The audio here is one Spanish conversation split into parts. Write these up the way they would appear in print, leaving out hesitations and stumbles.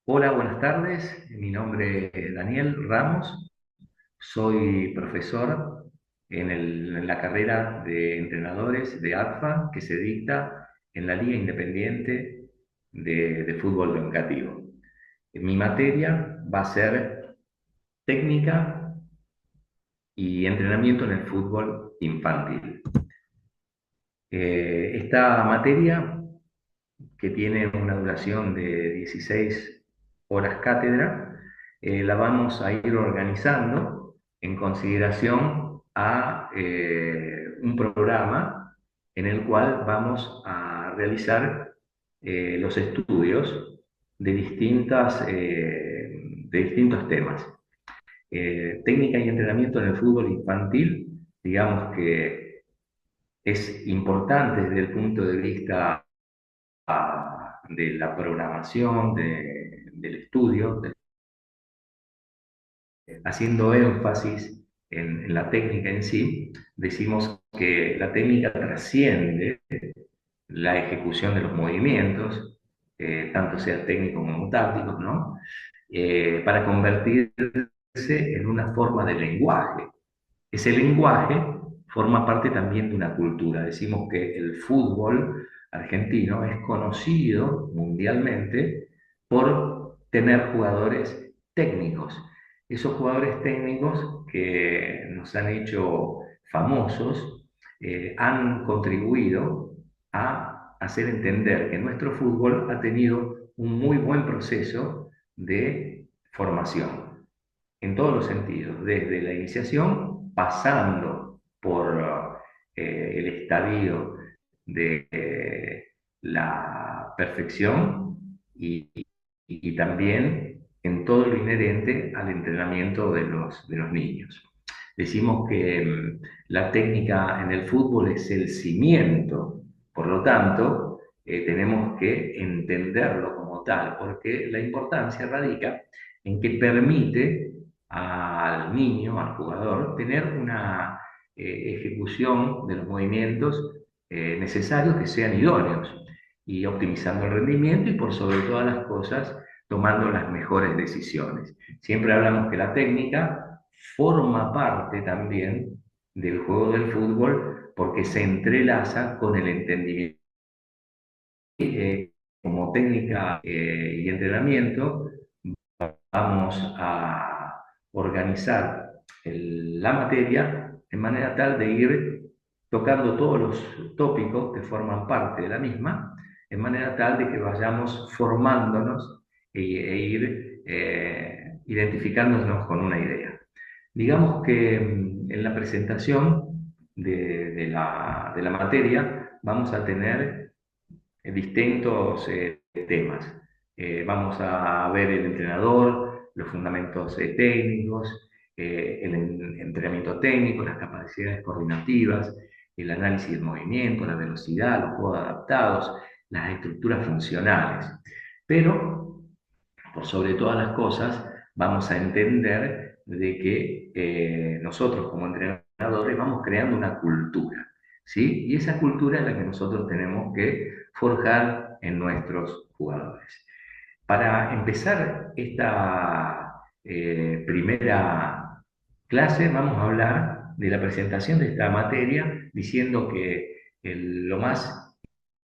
Hola, buenas tardes. Mi nombre es Daniel Ramos. Soy profesor en la carrera de entrenadores de ADFA que se dicta en la Liga Independiente de Fútbol Educativo. Mi materia va a ser técnica y entrenamiento en el fútbol infantil. Esta materia, que tiene una duración de 16 horas cátedra, la vamos a ir organizando en consideración a un programa en el cual vamos a realizar los estudios de distintos temas. Técnica y entrenamiento en el fútbol infantil, digamos que es importante desde el punto de vista de la programación, del estudio, haciendo énfasis en la técnica en sí. Decimos que la técnica trasciende la ejecución de los movimientos, tanto sea técnico como tácticos, ¿no? Para convertirse en una forma de lenguaje. Ese lenguaje forma parte también de una cultura. Decimos que el fútbol argentino es conocido mundialmente por tener jugadores técnicos. Esos jugadores técnicos que nos han hecho famosos han contribuido a hacer entender que nuestro fútbol ha tenido un muy buen proceso de formación en todos los sentidos, desde la iniciación, pasando por el estadio de la perfección y también en todo lo inherente al entrenamiento de los niños. Decimos que la técnica en el fútbol es el cimiento, por lo tanto, tenemos que entenderlo como tal, porque la importancia radica en que permite al niño, al jugador, tener una ejecución de los movimientos necesarios que sean idóneos y optimizando el rendimiento y por sobre todas las cosas tomando las mejores decisiones. Siempre hablamos que la técnica forma parte también del juego del fútbol porque se entrelaza con el entendimiento. Como técnica y entrenamiento, vamos a organizar la materia de manera tal de ir tocando todos los tópicos que forman parte de la misma, de manera tal de que vayamos formándonos ir identificándonos con una idea. Digamos que en la presentación de la materia vamos a tener distintos temas. Vamos a ver el entrenador, los fundamentos técnicos, entrenamiento técnico, las capacidades coordinativas, el análisis del movimiento, la velocidad, los juegos adaptados, las estructuras funcionales. Pero, por sobre todas las cosas, vamos a entender de que nosotros como entrenadores vamos creando una cultura, ¿sí? Y esa cultura es la que nosotros tenemos que forjar en nuestros jugadores. Para empezar esta primera clase, vamos a hablar de la presentación de esta materia, diciendo que lo más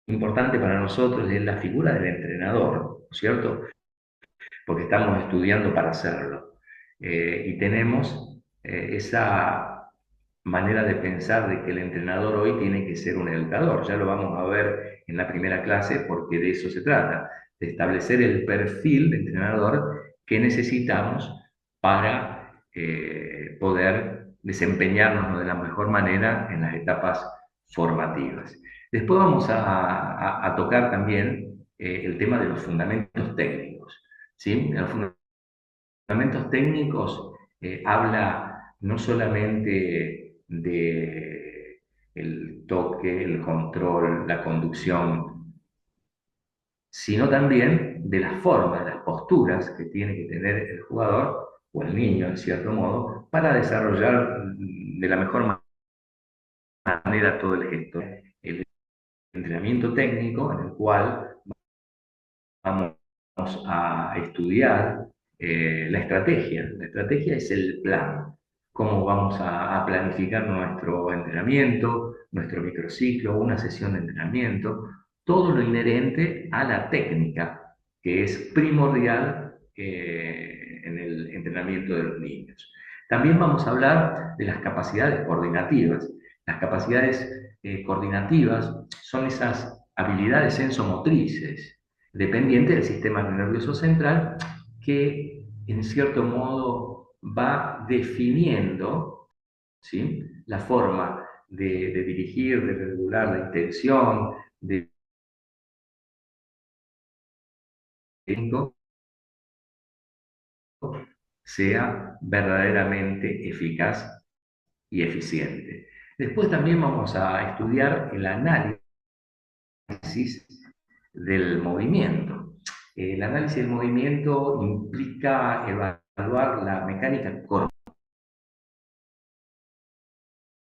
importante para nosotros es la figura del entrenador, ¿no es cierto? Porque estamos estudiando para hacerlo. Y tenemos esa manera de pensar de que el entrenador hoy tiene que ser un educador. Ya lo vamos a ver en la primera clase porque de eso se trata, de establecer el perfil de entrenador que necesitamos para poder desempeñarnos de la mejor manera en las etapas formativas. Después vamos a tocar también el tema de los fundamentos técnicos. ¿Sí? Los fundamentos técnicos habla no solamente de el toque, el control, la conducción, sino también de las formas, de las posturas que tiene que tener el jugador o el niño, en cierto modo, para desarrollar de la mejor manera todo el gesto. El entrenamiento técnico en el cual vamos vamos a estudiar la estrategia. La estrategia es el plan, cómo vamos a planificar nuestro entrenamiento, nuestro microciclo, una sesión de entrenamiento, todo lo inherente a la técnica, que es primordial en el entrenamiento de los niños. También vamos a hablar de las capacidades coordinativas. Las capacidades coordinativas son esas habilidades sensomotrices dependientes del sistema nervioso central que en cierto modo va definiendo, ¿sí?, la forma de dirigir, de regular la intención, de sea verdaderamente eficaz y eficiente. Después también vamos a estudiar el análisis del movimiento. El análisis del movimiento implica evaluar la mecánica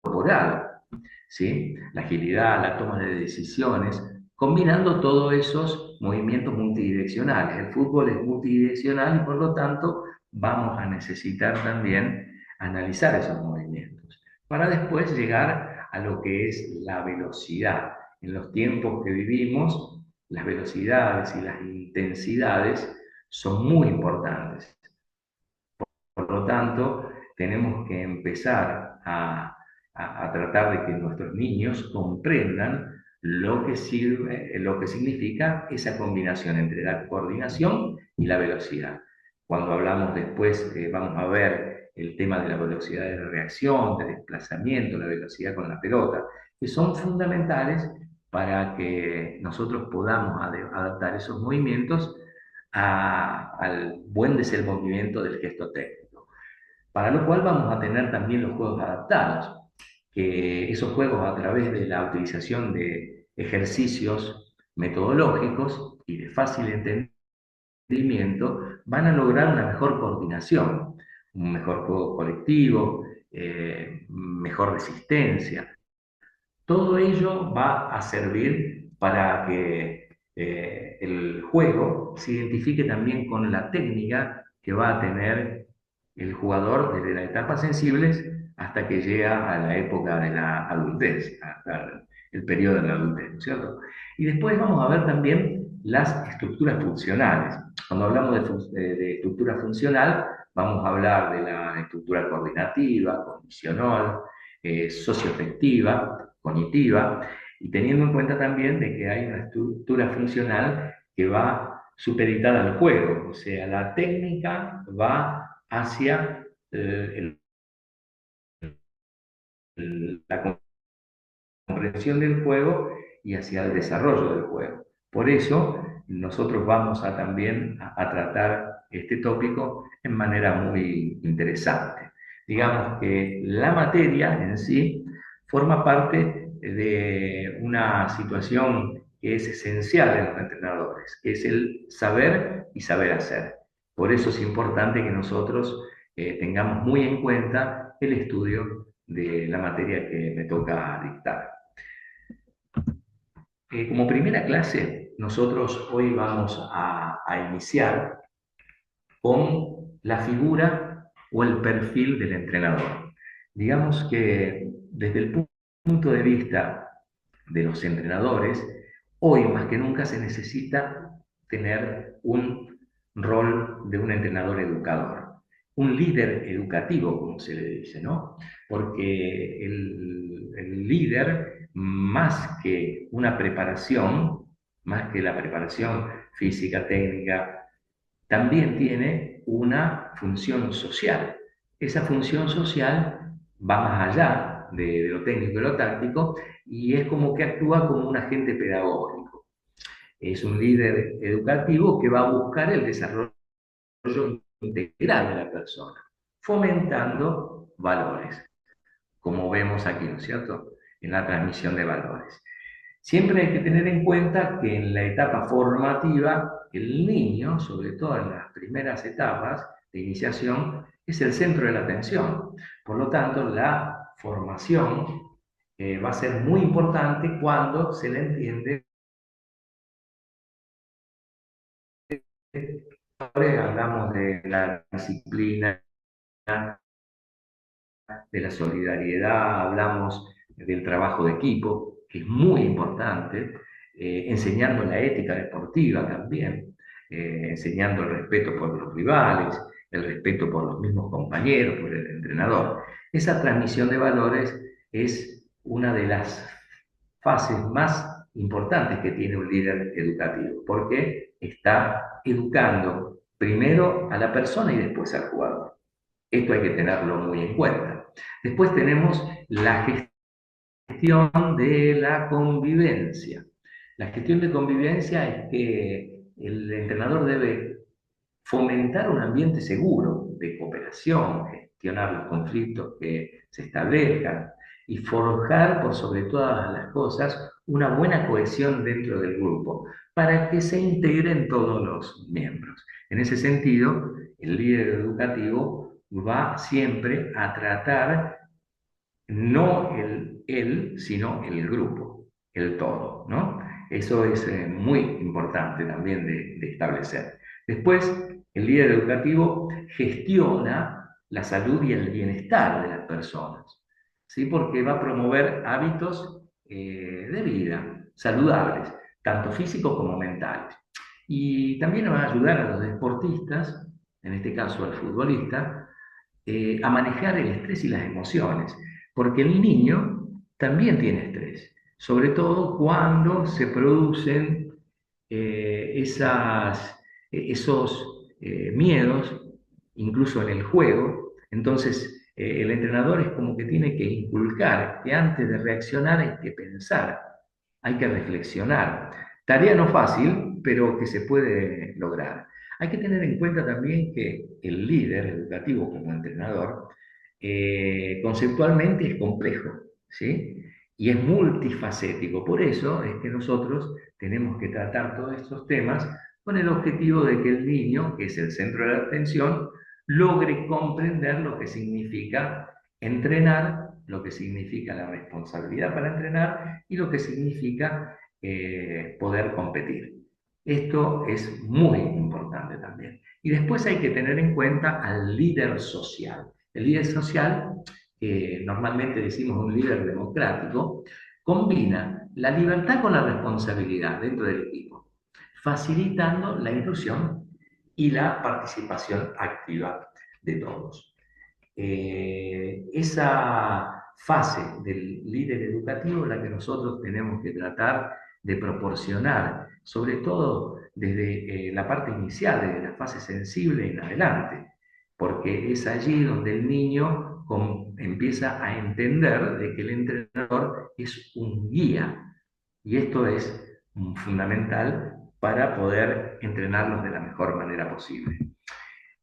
corporal, ¿sí?, la agilidad, la toma de decisiones, combinando todos esos movimientos multidireccionales. El fútbol es multidireccional y por lo tanto vamos a necesitar también analizar esos movimientos para después llegar a lo que es la velocidad. En los tiempos que vivimos, las velocidades y las intensidades son muy importantes. Por lo tanto, tenemos que empezar a tratar de que nuestros niños comprendan lo que sirve, lo que significa esa combinación entre la coordinación y la velocidad. Cuando hablamos después, vamos a ver el tema de la velocidad de reacción, de desplazamiento, la velocidad con la pelota, que son fundamentales para que nosotros podamos adaptar esos movimientos al buen desenvolvimiento del gesto técnico. Para lo cual vamos a tener también los juegos adaptados, que esos juegos a través de la utilización de ejercicios metodológicos y de fácil entendimiento van a lograr una mejor coordinación, un mejor juego colectivo, mejor resistencia. Todo ello va a servir para que el juego se identifique también con la técnica que va a tener el jugador desde las etapas sensibles hasta que llega a la época de la adultez, hasta el periodo de la adultez, ¿no es cierto? Y después vamos a ver también las estructuras funcionales. Cuando hablamos de estructura funcional, vamos a hablar de la estructura coordinativa, condicional, socioafectiva, cognitiva, y teniendo en cuenta también de que hay una estructura funcional que va supeditada al juego, o sea, la técnica va hacia la comprensión del juego y hacia el desarrollo del juego. Por eso, nosotros vamos a también a tratar este tópico en manera muy interesante. Digamos que la materia en sí forma parte de una situación que es esencial en los entrenadores, que es el saber y saber hacer. Por eso es importante que nosotros tengamos muy en cuenta el estudio de la materia que me toca dictar. Como primera clase, nosotros hoy vamos a iniciar con la figura o el perfil del entrenador. Digamos que desde el punto de vista de los entrenadores, hoy más que nunca se necesita tener un rol de un entrenador educador, un líder educativo, como se le dice, ¿no? Porque el líder, más que una preparación, más que la preparación física, técnica, también tiene una función social. Esa función social va más allá de lo técnico y lo táctico y es como que actúa como un agente pedagógico. Es un líder educativo que va a buscar el desarrollo integral de la persona, fomentando valores, como vemos aquí, ¿no es cierto?, en la transmisión de valores. Siempre hay que tener en cuenta que en la etapa formativa, el niño, sobre todo en las primeras etapas de iniciación, es el centro de la atención. Por lo tanto, la formación va a ser muy importante cuando se le entiende hablamos de la disciplina, de la solidaridad, hablamos del trabajo de equipo, que es muy importante, enseñando la ética deportiva también, enseñando el respeto por los rivales, el respeto por los mismos compañeros, por el entrenador. Esa transmisión de valores es una de las fases más importantes que tiene un líder educativo, porque está educando primero a la persona y después al jugador. Esto hay que tenerlo muy en cuenta. Después tenemos la gestión de la convivencia. La gestión de convivencia es que el entrenador debe fomentar un ambiente seguro de cooperación, gestionar los conflictos que se establezcan y forjar, por sobre todas las cosas, una buena cohesión dentro del grupo para que se integren todos los miembros. En ese sentido, el líder educativo va siempre a tratar no él, sino el grupo, el todo, ¿no? Eso es muy importante también de establecer. Después, el líder educativo gestiona la salud y el bienestar de las personas, ¿sí? Porque va a promover hábitos de vida saludables, tanto físicos como mentales. Y también va a ayudar a los deportistas, en este caso al futbolista, a manejar el estrés y las emociones, porque el niño también tiene estrés, sobre todo cuando se producen esos miedos, incluso en el juego. Entonces, el entrenador es como que tiene que inculcar que antes de reaccionar hay que pensar, hay que reflexionar. Tarea no fácil, pero que se puede lograr. Hay que tener en cuenta también que el líder educativo como entrenador conceptualmente es complejo, ¿sí? Y es multifacético. Por eso es que nosotros tenemos que tratar todos estos temas con el objetivo de que el niño, que es el centro de la atención, logre comprender lo que significa entrenar, lo que significa la responsabilidad para entrenar y lo que significa poder competir. Esto es muy importante también. Y después hay que tener en cuenta al líder social. El líder social, normalmente decimos un líder democrático, combina la libertad con la responsabilidad dentro del equipo, facilitando la inclusión y la participación activa de todos. Esa fase del líder educativo es la que nosotros tenemos que tratar de proporcionar, sobre todo desde la parte inicial, desde la fase sensible en adelante, porque es allí donde el niño empieza a entender de que el entrenador es un guía, y esto es fundamental para poder entrenarlos de la mejor manera posible.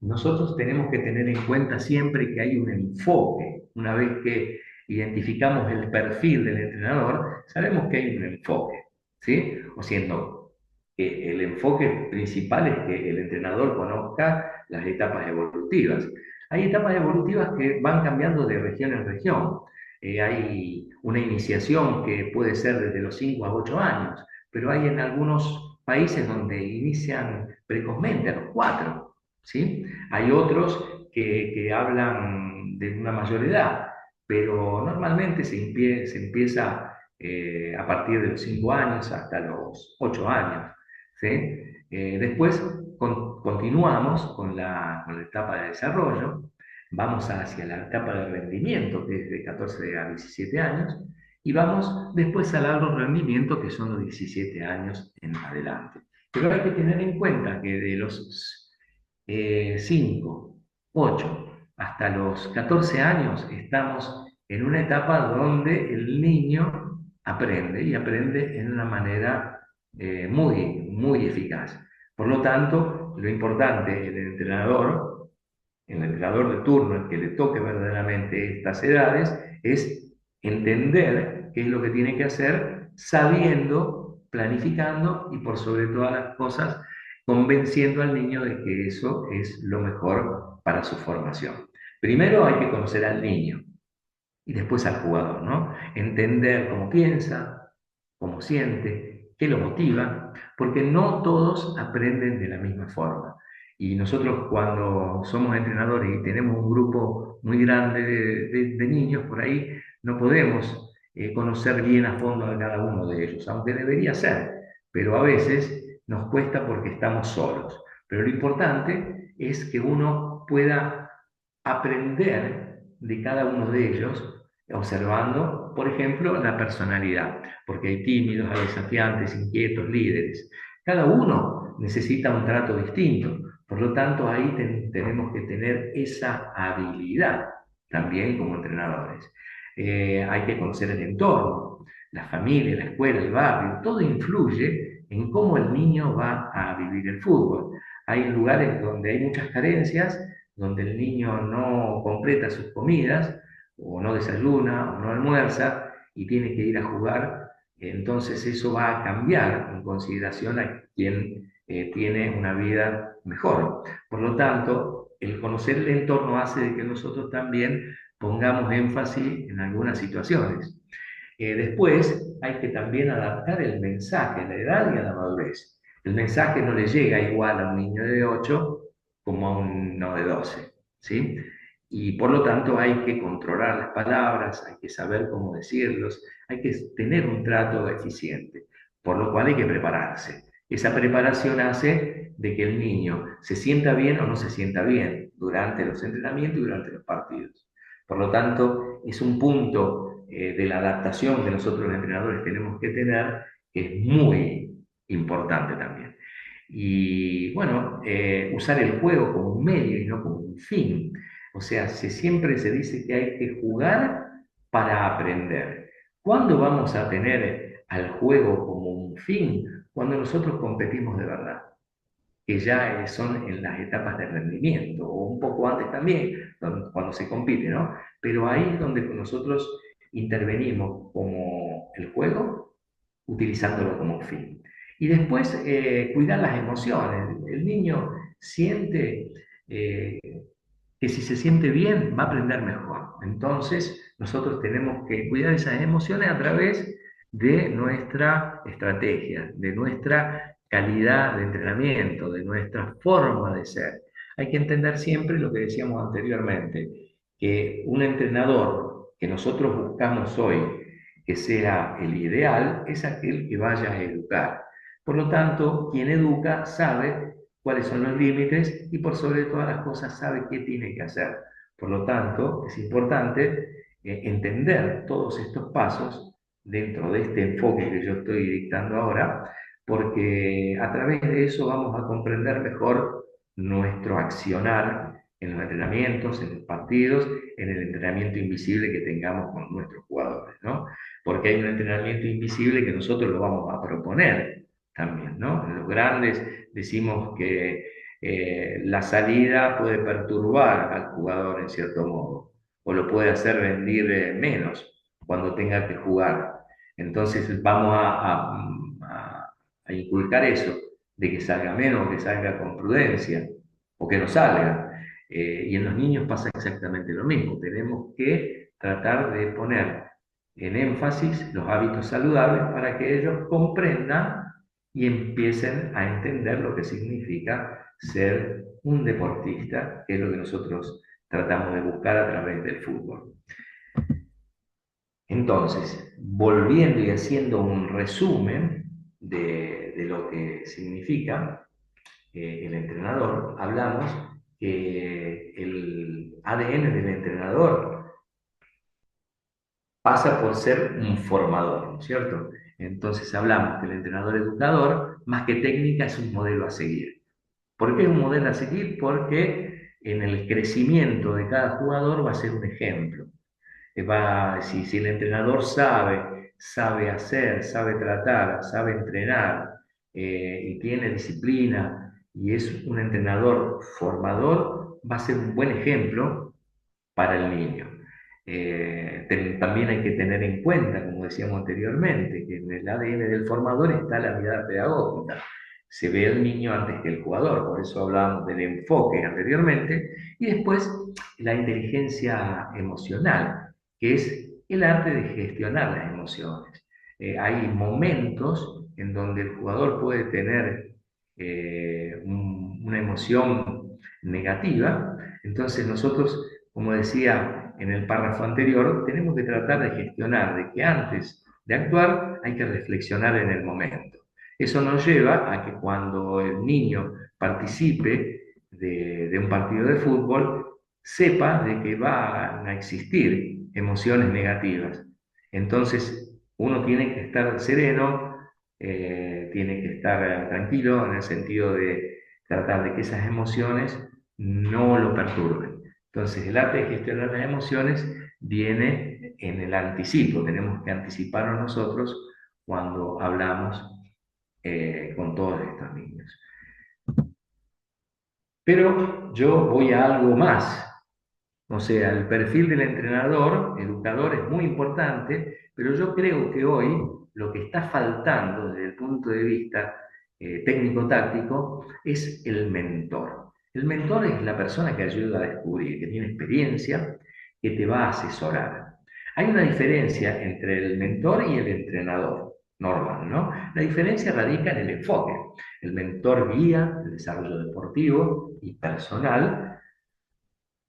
Nosotros tenemos que tener en cuenta siempre que hay un enfoque. Una vez que identificamos el perfil del entrenador, sabemos que hay un enfoque, ¿sí? O siendo que el enfoque principal es que el entrenador conozca las etapas evolutivas. Hay etapas evolutivas que van cambiando de región en región. Hay una iniciación que puede ser desde los 5 a 8 años, pero hay en algunos países donde inician precozmente, a los 4, ¿sí? Hay otros que hablan de una mayor edad, pero normalmente se empieza a partir de los 5 años hasta los 8 años, ¿sí? Después continuamos con la etapa de desarrollo, vamos hacia la etapa de rendimiento, que es de 14 a 17 años, y vamos después al alto rendimiento, que son los 17 años en adelante. Pero hay que tener en cuenta que de los 5, 8 hasta los 14 años estamos en una etapa donde el niño aprende y aprende en una manera muy eficaz. Por lo tanto, lo importante, el entrenador de turno, el que le toque verdaderamente estas edades, es entender qué es lo que tiene que hacer, sabiendo, planificando y por sobre todas las cosas, convenciendo al niño de que eso es lo mejor para su formación. Primero hay que conocer al niño y después al jugador, ¿no? Entender cómo piensa, cómo siente, qué lo motiva, porque no todos aprenden de la misma forma. Y nosotros cuando somos entrenadores y tenemos un grupo muy grande de niños por ahí, no podemos conocer bien a fondo a cada uno de ellos, aunque debería ser, pero a veces nos cuesta porque estamos solos. Pero lo importante es que uno pueda aprender de cada uno de ellos, observando, por ejemplo, la personalidad, porque hay tímidos, hay desafiantes, inquietos, líderes. Cada uno necesita un trato distinto, por lo tanto ahí tenemos que tener esa habilidad también como entrenadores. Hay que conocer el entorno, la familia, la escuela, el barrio, todo influye en cómo el niño va a vivir el fútbol. Hay lugares donde hay muchas carencias, donde el niño no completa sus comidas, o no desayuna, o no almuerza, y tiene que ir a jugar. Entonces eso va a cambiar en consideración a quien tiene una vida mejor. Por lo tanto, el conocer el entorno hace de que nosotros también pongamos énfasis en algunas situaciones. Después hay que también adaptar el mensaje a la edad y a la madurez. El mensaje no le llega igual a un niño de 8 como a uno de 12, ¿sí? Y por lo tanto hay que controlar las palabras, hay que saber cómo decirlos, hay que tener un trato eficiente, por lo cual hay que prepararse. Esa preparación hace de que el niño se sienta bien o no se sienta bien durante los entrenamientos y durante los partidos. Por lo tanto, es un punto de la adaptación que nosotros los entrenadores tenemos que tener, que es muy importante también. Y bueno, usar el juego como un medio y no como un fin. O sea, siempre se dice que hay que jugar para aprender. ¿Cuándo vamos a tener al juego como un fin? Cuando nosotros competimos de verdad, que ya son en las etapas de rendimiento, o un poco antes también, cuando se compite, ¿no? Pero ahí es donde nosotros intervenimos como el juego, utilizándolo como fin. Y después, cuidar las emociones. El niño siente eh, que si se siente bien, va a aprender mejor. Entonces, nosotros tenemos que cuidar esas emociones a través de nuestra estrategia, de nuestra calidad de entrenamiento, de nuestra forma de ser. Hay que entender siempre lo que decíamos anteriormente, que un entrenador que nosotros buscamos hoy, que sea el ideal, es aquel que vaya a educar. Por lo tanto, quien educa sabe cuáles son los límites y por sobre todas las cosas sabe qué tiene que hacer. Por lo tanto, es importante entender todos estos pasos dentro de este enfoque que yo estoy dictando ahora, porque a través de eso vamos a comprender mejor nuestro accionar en los entrenamientos, en los partidos, en el entrenamiento invisible que tengamos con nuestros jugadores, ¿no? Porque hay un entrenamiento invisible que nosotros lo vamos a proponer también, ¿no? En los grandes decimos que la salida puede perturbar al jugador en cierto modo, o lo puede hacer rendir menos cuando tenga que jugar. Entonces vamos a inculcar eso, de que salga menos, que salga con prudencia, o que no salga. Y en los niños pasa exactamente lo mismo. Tenemos que tratar de poner en énfasis los hábitos saludables para que ellos comprendan y empiecen a entender lo que significa ser un deportista, que es lo que nosotros tratamos de buscar a través del fútbol. Entonces, volviendo y haciendo un resumen de lo que significa el entrenador, hablamos que el ADN del entrenador pasa por ser un formador, ¿no es cierto? Entonces hablamos que el entrenador educador, más que técnica, es un modelo a seguir. ¿Por qué es un modelo a seguir? Porque en el crecimiento de cada jugador va a ser un ejemplo. Si el entrenador sabe hacer, sabe tratar, sabe entrenar y tiene disciplina y es un entrenador formador, va a ser un buen ejemplo para el niño. También hay que tener en cuenta, como decíamos anteriormente, que en el ADN del formador está la mirada pedagógica. Se ve el niño antes que el jugador, por eso hablábamos del enfoque anteriormente, y después la inteligencia emocional, que es el arte de gestionar las emociones. Hay momentos en donde el jugador puede tener una emoción negativa, entonces nosotros, como decía en el párrafo anterior, tenemos que tratar de gestionar, de que antes de actuar hay que reflexionar en el momento. Eso nos lleva a que cuando el niño participe de un partido de fútbol, sepa de que van a existir emociones negativas. Entonces, uno tiene que estar sereno, tiene que estar tranquilo en el sentido de tratar de que esas emociones no lo perturben. Entonces, el arte de gestionar las emociones viene en el anticipo. Tenemos que anticiparnos nosotros cuando hablamos con todos estos niños. Pero yo voy a algo más. O sea, el perfil del entrenador, educador, es muy importante, pero yo creo que hoy lo que está faltando desde el punto de vista técnico-táctico es el mentor. El mentor es la persona que ayuda a descubrir, que tiene experiencia, que te va a asesorar. Hay una diferencia entre el mentor y el entrenador normal, ¿no? La diferencia radica en el enfoque. El mentor guía el desarrollo deportivo y personal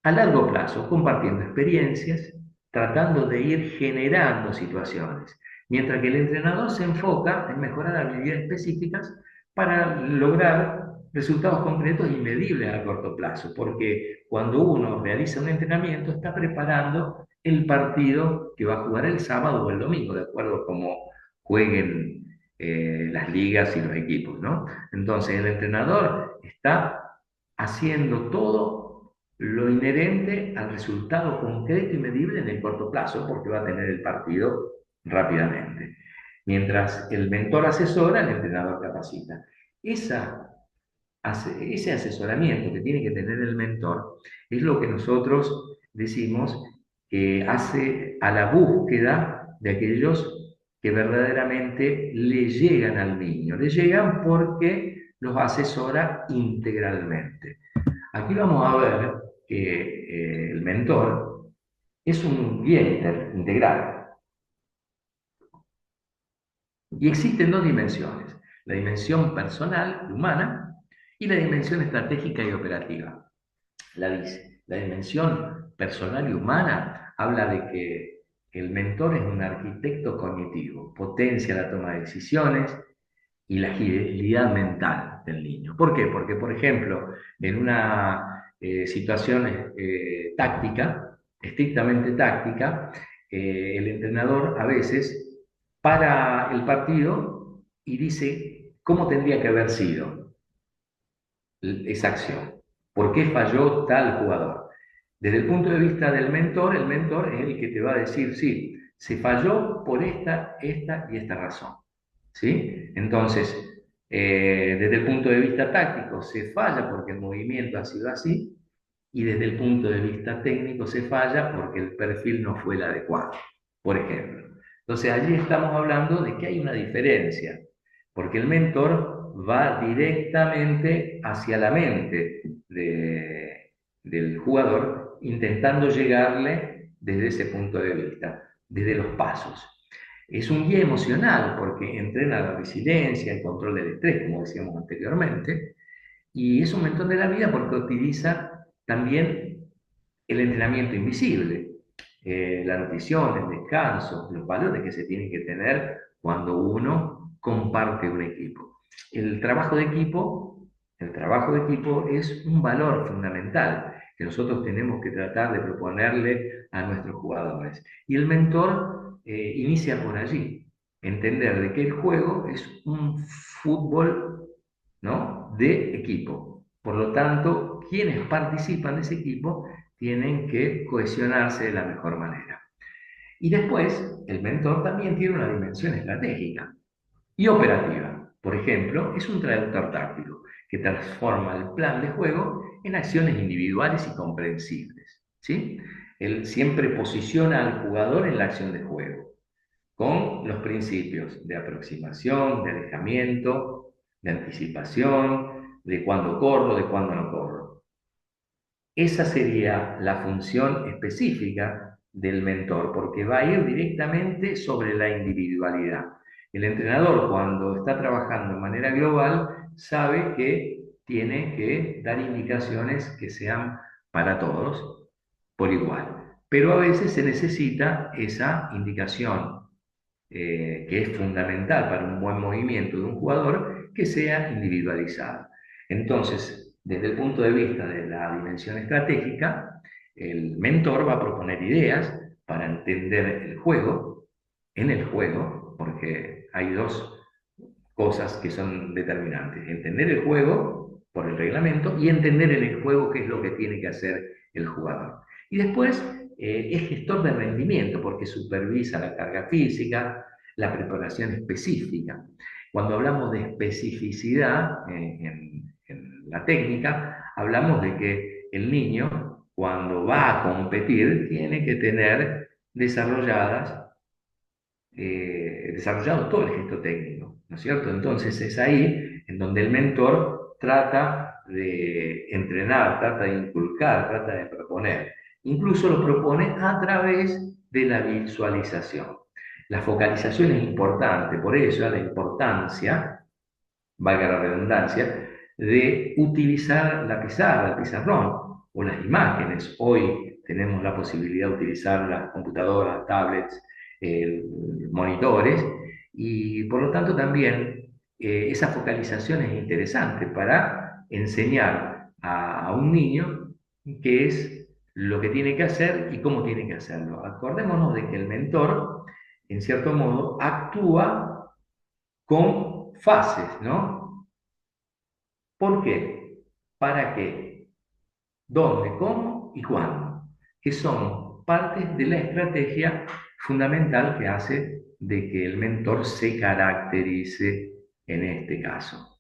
a largo plazo, compartiendo experiencias, tratando de ir generando situaciones, mientras que el entrenador se enfoca en mejorar habilidades específicas para lograr resultados concretos y medibles a corto plazo, porque cuando uno realiza un entrenamiento está preparando el partido que va a jugar el sábado o el domingo, de acuerdo a cómo jueguen las ligas y los equipos, ¿no? Entonces el entrenador está haciendo todo lo inherente al resultado concreto y medible en el corto plazo, porque va a tener el partido rápidamente. Mientras el mentor asesora, el entrenador capacita. Esa, ese asesoramiento que tiene que tener el mentor es lo que nosotros decimos que hace a la búsqueda de aquellos que verdaderamente le llegan al niño. Le llegan porque los asesora integralmente. Aquí vamos a ver que el mentor es un guía integral y existen dos dimensiones, la dimensión personal y humana y la dimensión estratégica y operativa. La dimensión personal y humana habla de que el mentor es un arquitecto cognitivo, potencia la toma de decisiones y la agilidad mental del niño. ¿Por qué? Porque, por ejemplo, en una situación táctica, estrictamente táctica, el entrenador a veces para el partido y dice cómo tendría que haber sido esa acción. ¿Por qué falló tal jugador? Desde el punto de vista del mentor, el mentor es el que te va a decir, sí, se falló por esta y esta razón. ¿Sí? Entonces, desde el punto de vista táctico, se falla porque el movimiento ha sido así, y desde el punto de vista técnico se falla porque el perfil no fue el adecuado, por ejemplo. Entonces, allí estamos hablando de que hay una diferencia, porque el mentor va directamente hacia la mente del jugador, intentando llegarle desde ese punto de vista, desde los pasos. Es un guía emocional porque entrena la resiliencia, el control del estrés, como decíamos anteriormente, y es un mentor de la vida porque utiliza también el entrenamiento invisible, la nutrición, el descanso, los valores que se tienen que tener cuando uno comparte un equipo. El trabajo de equipo, el trabajo de equipo es un valor fundamental que nosotros tenemos que tratar de proponerle a nuestros jugadores. Y el mentor inicia por allí, entender de que el juego es un fútbol, ¿no?, de equipo. Por lo tanto, quienes participan de ese equipo tienen que cohesionarse de la mejor manera. Y después, el mentor también tiene una dimensión estratégica y operativa. Por ejemplo, es un traductor táctico que transforma el plan de juego en acciones individuales y comprensibles. ¿Sí? Él siempre posiciona al jugador en la acción de juego, con los principios de aproximación, de alejamiento, de anticipación, de cuándo corro, de cuándo no corro. Esa sería la función específica del mentor, porque va a ir directamente sobre la individualidad. El entrenador, cuando está trabajando de manera global, sabe que tiene que dar indicaciones que sean para todos por igual. Pero a veces se necesita esa indicación que es fundamental para un buen movimiento de un jugador, que sea individualizada. Entonces, desde el punto de vista de la dimensión estratégica, el mentor va a proponer ideas para entender el juego, en el juego, porque hay dos cosas que son determinantes: entender el juego por el reglamento y entender en el juego qué es lo que tiene que hacer el jugador. Y después es gestor de rendimiento porque supervisa la carga física, la preparación específica. Cuando hablamos de especificidad en la técnica, hablamos de que el niño, cuando va a competir, tiene que tener desarrollado todo el gesto técnico, ¿no es cierto? Entonces es ahí en donde el mentor trata de entrenar, trata de inculcar, trata de proponer. Incluso lo propone a través de la visualización. La focalización es importante, por eso la importancia, valga la redundancia, de utilizar la pizarra, el pizarrón o las imágenes. Hoy tenemos la posibilidad de utilizar las computadoras, tablets, monitores, y por lo tanto también esa focalización es interesante para enseñar a un niño qué es lo que tiene que hacer y cómo tiene que hacerlo. Acordémonos de que el mentor, en cierto modo, actúa con fases, ¿no? ¿Por qué? ¿Para qué? ¿Dónde? ¿Cómo? ¿Y cuándo? Que son partes de la estrategia fundamental que hace de que el mentor se caracterice en este caso.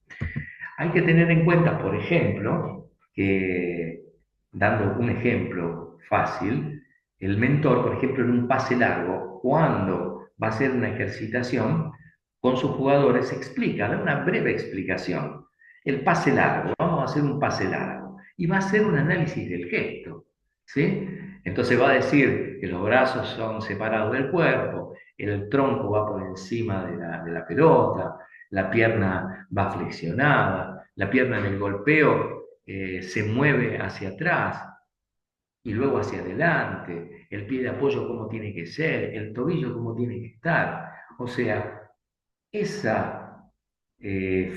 Hay que tener en cuenta, por ejemplo, que, dando un ejemplo fácil, el mentor, por ejemplo, en un pase largo, cuando va a hacer una ejercitación con sus jugadores, explica, da una breve explicación. El pase largo, vamos a hacer un pase largo, y va a hacer un análisis del gesto, ¿sí? Entonces va a decir que los brazos son separados del cuerpo, el tronco va por encima de la pelota, la pierna va flexionada, la pierna en el golpeo se mueve hacia atrás y luego hacia adelante, el pie de apoyo cómo tiene que ser, el tobillo cómo tiene que estar. O sea, esa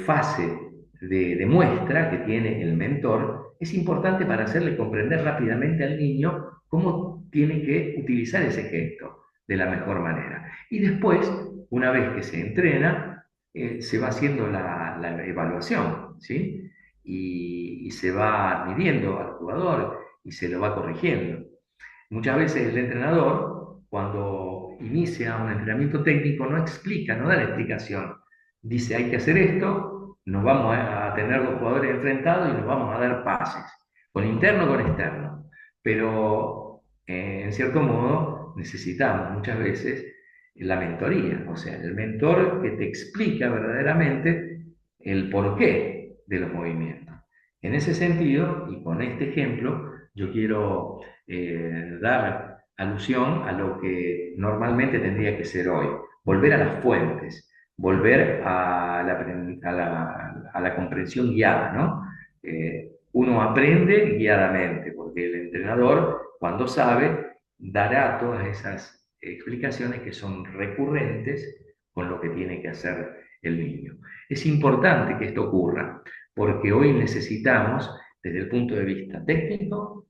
fase de muestra que tiene el mentor es importante para hacerle comprender rápidamente al niño cómo tiene que utilizar ese gesto de la mejor manera. Y después, una vez que se entrena, se va haciendo la evaluación, ¿sí? Y se va midiendo al jugador y se lo va corrigiendo. Muchas veces el entrenador, cuando inicia un entrenamiento técnico, no explica, no da la explicación. Dice, hay que hacer esto, nos vamos a tener los jugadores enfrentados y nos vamos a dar pases, con interno o con externo. Pero, en cierto modo, necesitamos muchas veces la mentoría, o sea, el mentor que te explica verdaderamente el porqué de los movimientos. En ese sentido, y con este ejemplo, yo quiero dar alusión a lo que normalmente tendría que ser hoy: volver a las fuentes, volver a la comprensión guiada, ¿no? Uno aprende guiadamente, porque el entrenador, cuando sabe, dará todas esas explicaciones que son recurrentes con lo que tiene que hacer el niño. Es importante que esto ocurra, porque hoy necesitamos, desde el punto de vista técnico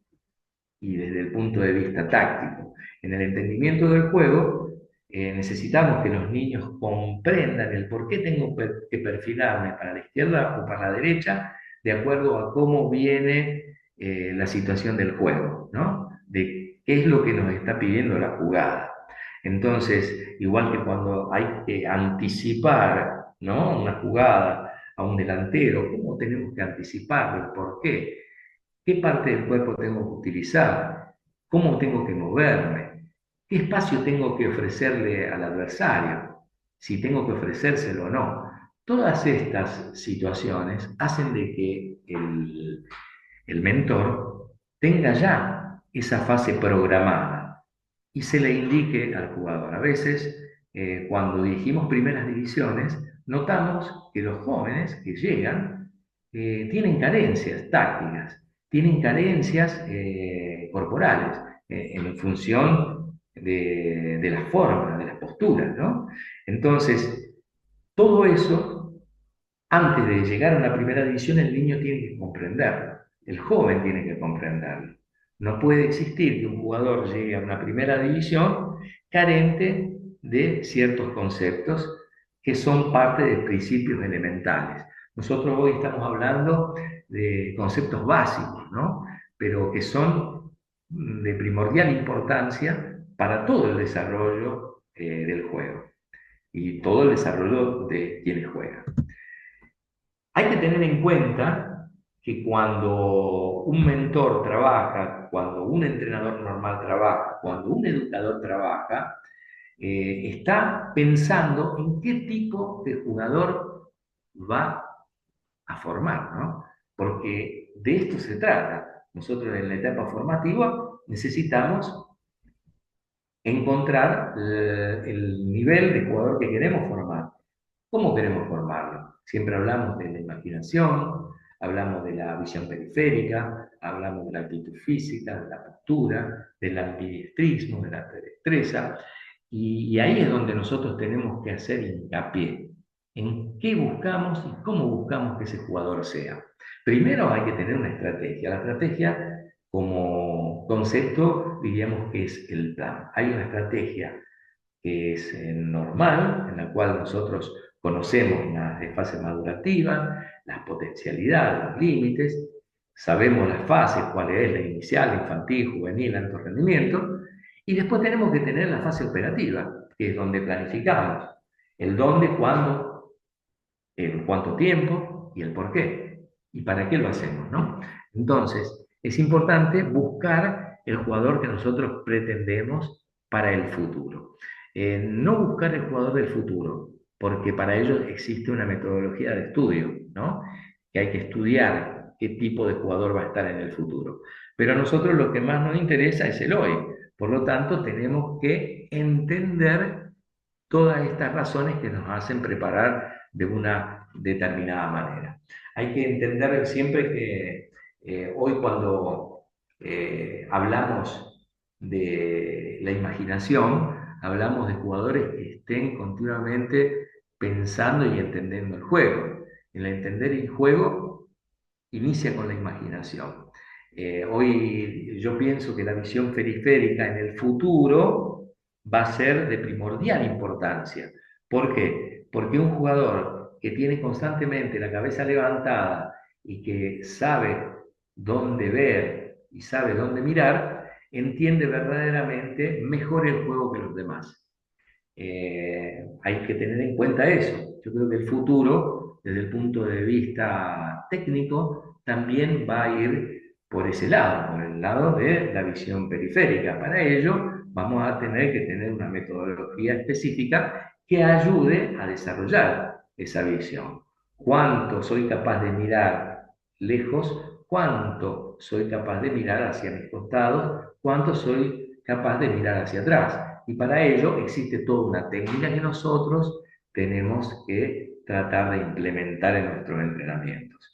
y desde el punto de vista táctico, en el entendimiento del juego, necesitamos que los niños comprendan el por qué tengo que perfilarme para la izquierda o para la derecha, de acuerdo a cómo viene la situación del juego, ¿no? De qué es lo que nos está pidiendo la jugada. Entonces, igual que cuando hay que anticipar, ¿no?, una jugada a un delantero, ¿cómo tenemos que anticiparlo? ¿El por qué? ¿Qué parte del cuerpo tengo que utilizar? ¿Cómo tengo que moverme? ¿Qué espacio tengo que ofrecerle al adversario? Si tengo que ofrecérselo o no. Todas estas situaciones hacen de que el mentor tenga ya esa fase programada y se le indique al jugador. A veces cuando dirigimos primeras divisiones, notamos que los jóvenes que llegan tienen carencias tácticas, tienen carencias corporales, en función de las formas, de las posturas, ¿no? Entonces, todo eso, antes de llegar a una primera división, el niño tiene que comprenderlo, el joven tiene que comprenderlo. No puede existir que un jugador llegue a una primera división carente de ciertos conceptos que son parte de principios elementales. Nosotros hoy estamos hablando de conceptos básicos, ¿no? Pero que son de primordial importancia para todo el desarrollo del juego y todo el desarrollo de quienes juegan. Hay que tener en cuenta que cuando un mentor trabaja, cuando un entrenador normal trabaja, cuando un educador trabaja, está pensando en qué tipo de jugador va a formar, ¿no? Porque de esto se trata. Nosotros en la etapa formativa necesitamos encontrar el nivel de jugador que queremos formar. ¿Cómo queremos formarlo? Siempre hablamos de la imaginación, hablamos de la visión periférica, hablamos de la actitud física, de la postura, del ambidiestrismo, de la destreza, y ahí es donde nosotros tenemos que hacer hincapié en qué buscamos y cómo buscamos que ese jugador sea. Primero hay que tener una estrategia. La estrategia, como concepto, diríamos que es el plan. Hay una estrategia que es normal, en la cual nosotros conocemos las fases madurativas, las potencialidades, los límites, sabemos las fases, cuál es la inicial, infantil, juvenil, alto rendimiento, y después tenemos que tener la fase operativa, que es donde planificamos el dónde, cuándo, en cuánto tiempo y el por qué. ¿Y para qué lo hacemos, no? Entonces, es importante buscar el jugador que nosotros pretendemos para el futuro. No buscar el jugador del futuro, porque para ello existe una metodología de estudio, ¿no? Que hay que estudiar qué tipo de jugador va a estar en el futuro. Pero a nosotros lo que más nos interesa es el hoy. Por lo tanto, tenemos que entender todas estas razones que nos hacen preparar de una determinada manera. Hay que entender siempre que hoy cuando hablamos de la imaginación, hablamos de jugadores que estén continuamente pensando y entendiendo el juego. El entender el juego inicia con la imaginación. Hoy yo pienso que la visión periférica en el futuro va a ser de primordial importancia. ¿Por qué? Porque un jugador que tiene constantemente la cabeza levantada y que sabe dónde ver y sabe dónde mirar, entiende verdaderamente mejor el juego que los demás. Hay que tener en cuenta eso. Yo creo que el futuro, desde el punto de vista técnico, también va a ir por ese lado, por el lado de la visión periférica. Para ello, vamos a tener que tener una metodología específica que ayude a desarrollar esa visión. ¿Cuánto soy capaz de mirar lejos? ¿Cuánto soy capaz de mirar hacia mis costados? ¿Cuánto soy capaz de mirar hacia atrás? Y para ello existe toda una técnica que nosotros tenemos que tratar de implementar en nuestros entrenamientos.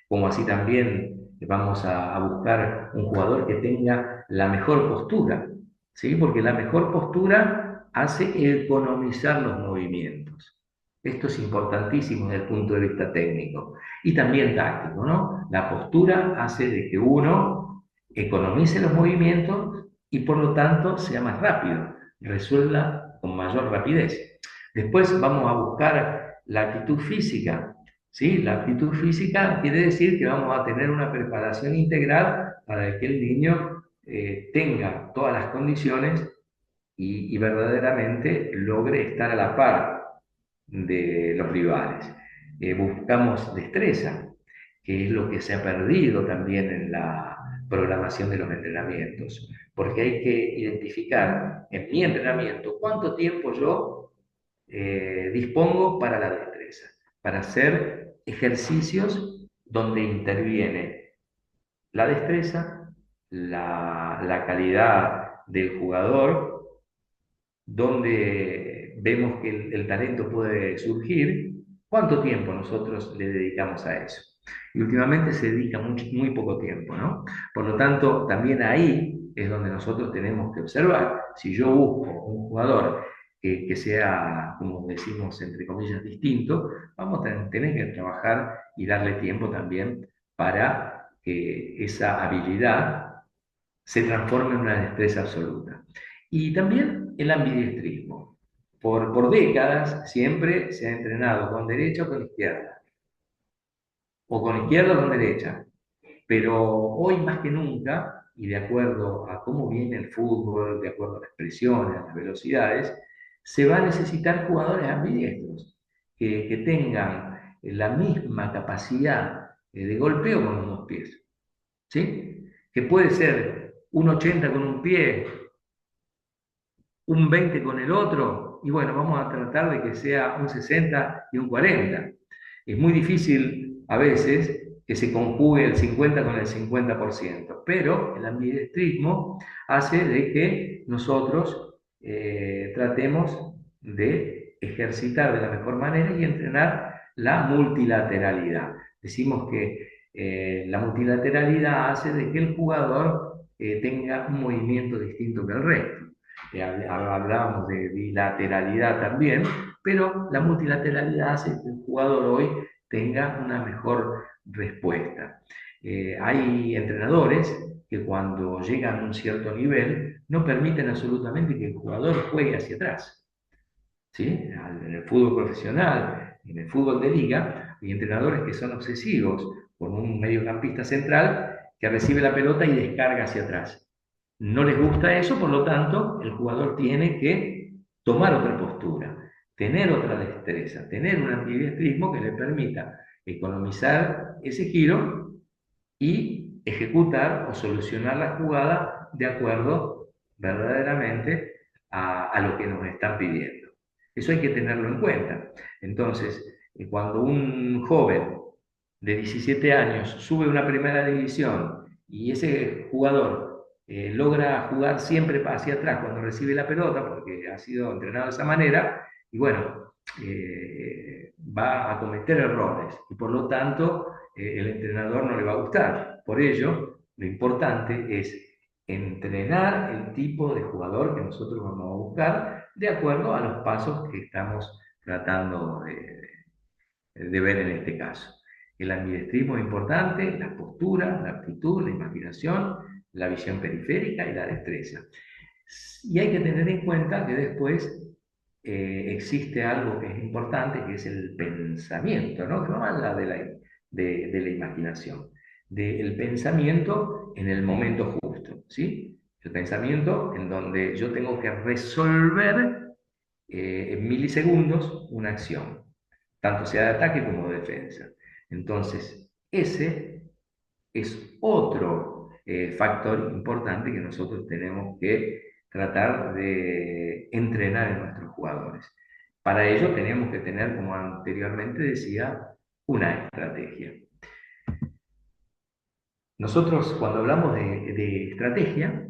Como así también vamos a buscar un jugador que tenga la mejor postura, ¿sí? Porque la mejor postura hace economizar los movimientos. Esto es importantísimo desde el punto de vista técnico y también táctico, ¿no? La postura hace de que uno economice los movimientos y por lo tanto sea más rápido, resuelva con mayor rapidez. Después vamos a buscar la actitud física, ¿sí? La actitud física quiere decir que vamos a tener una preparación integral para que el niño tenga todas las condiciones y verdaderamente logre estar a la par de los rivales. Buscamos destreza, que es lo que se ha perdido también en la programación de los entrenamientos, porque hay que identificar en mi entrenamiento cuánto tiempo yo dispongo para la destreza, para hacer ejercicios donde interviene la destreza, la calidad del jugador, donde vemos que el talento puede surgir, ¿cuánto tiempo nosotros le dedicamos a eso? Y últimamente se dedica muy poco tiempo, ¿no? Por lo tanto, también ahí es donde nosotros tenemos que observar. Si yo busco un jugador que sea, como decimos, entre comillas, distinto, vamos a tener que trabajar y darle tiempo también para que esa habilidad se transforme en una destreza absoluta. Y también el ambidiestrismo. Por décadas siempre se ha entrenado con derecha o con izquierda, o con izquierda o con derecha. Pero hoy más que nunca, y de acuerdo a cómo viene el fútbol, de acuerdo a las presiones, a las velocidades, se va a necesitar jugadores ambidiestros que tengan la misma capacidad de golpeo con los dos pies. ¿Sí? Que puede ser un 80 con un pie, un 20 con el otro, y bueno, vamos a tratar de que sea un 60 y un 40. Es muy difícil a veces que se conjugue el 50 con el 50%, pero el ambidestrismo hace de que nosotros tratemos de ejercitar de la mejor manera y entrenar la multilateralidad. Decimos que la multilateralidad hace de que el jugador tenga un movimiento distinto que el resto. Hablábamos de bilateralidad también, pero la multilateralidad hace que el jugador hoy tenga una mejor respuesta. Hay entrenadores que cuando llegan a un cierto nivel no permiten absolutamente que el jugador juegue hacia atrás. ¿Sí? En el fútbol profesional, en el fútbol de liga, hay entrenadores que son obsesivos con un mediocampista central que recibe la pelota y descarga hacia atrás. No les gusta eso, por lo tanto, el jugador tiene que tomar otra postura, tener otra destreza, tener un ambidiestrismo que le permita economizar ese giro y ejecutar o solucionar la jugada de acuerdo verdaderamente a lo que nos están pidiendo. Eso hay que tenerlo en cuenta. Entonces, cuando un joven de 17 años sube a una primera división y ese jugador logra jugar siempre hacia atrás cuando recibe la pelota, porque ha sido entrenado de esa manera, y bueno, va a cometer errores y por lo tanto el entrenador no le va a gustar. Por ello, lo importante es entrenar el tipo de jugador que nosotros vamos a buscar de acuerdo a los pasos que estamos tratando de ver en este caso. El ambidestrismo es importante, las posturas, la actitud, la imaginación, la visión periférica y la destreza. Y hay que tener en cuenta que después existe algo que es importante, que es el pensamiento, ¿no? Que no habla de la imaginación, del pensamiento en el momento justo, ¿sí? El pensamiento en donde yo tengo que resolver en milisegundos una acción, tanto sea de ataque como de defensa. Entonces, ese es otro factor importante que nosotros tenemos que tratar de entrenar en nuestros jugadores. Para ello tenemos que tener, como anteriormente decía, una estrategia. Nosotros cuando hablamos de estrategia,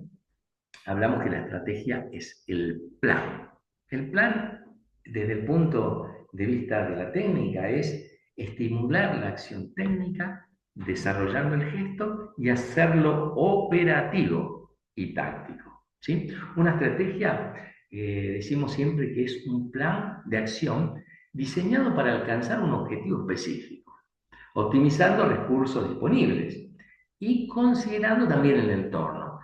hablamos que la estrategia es el plan. El plan, desde el punto de vista de la técnica, es estimular la acción técnica, desarrollando el gesto y hacerlo operativo y táctico. ¿Sí? Una estrategia, decimos siempre que es un plan de acción diseñado para alcanzar un objetivo específico, optimizando recursos disponibles y considerando también el entorno.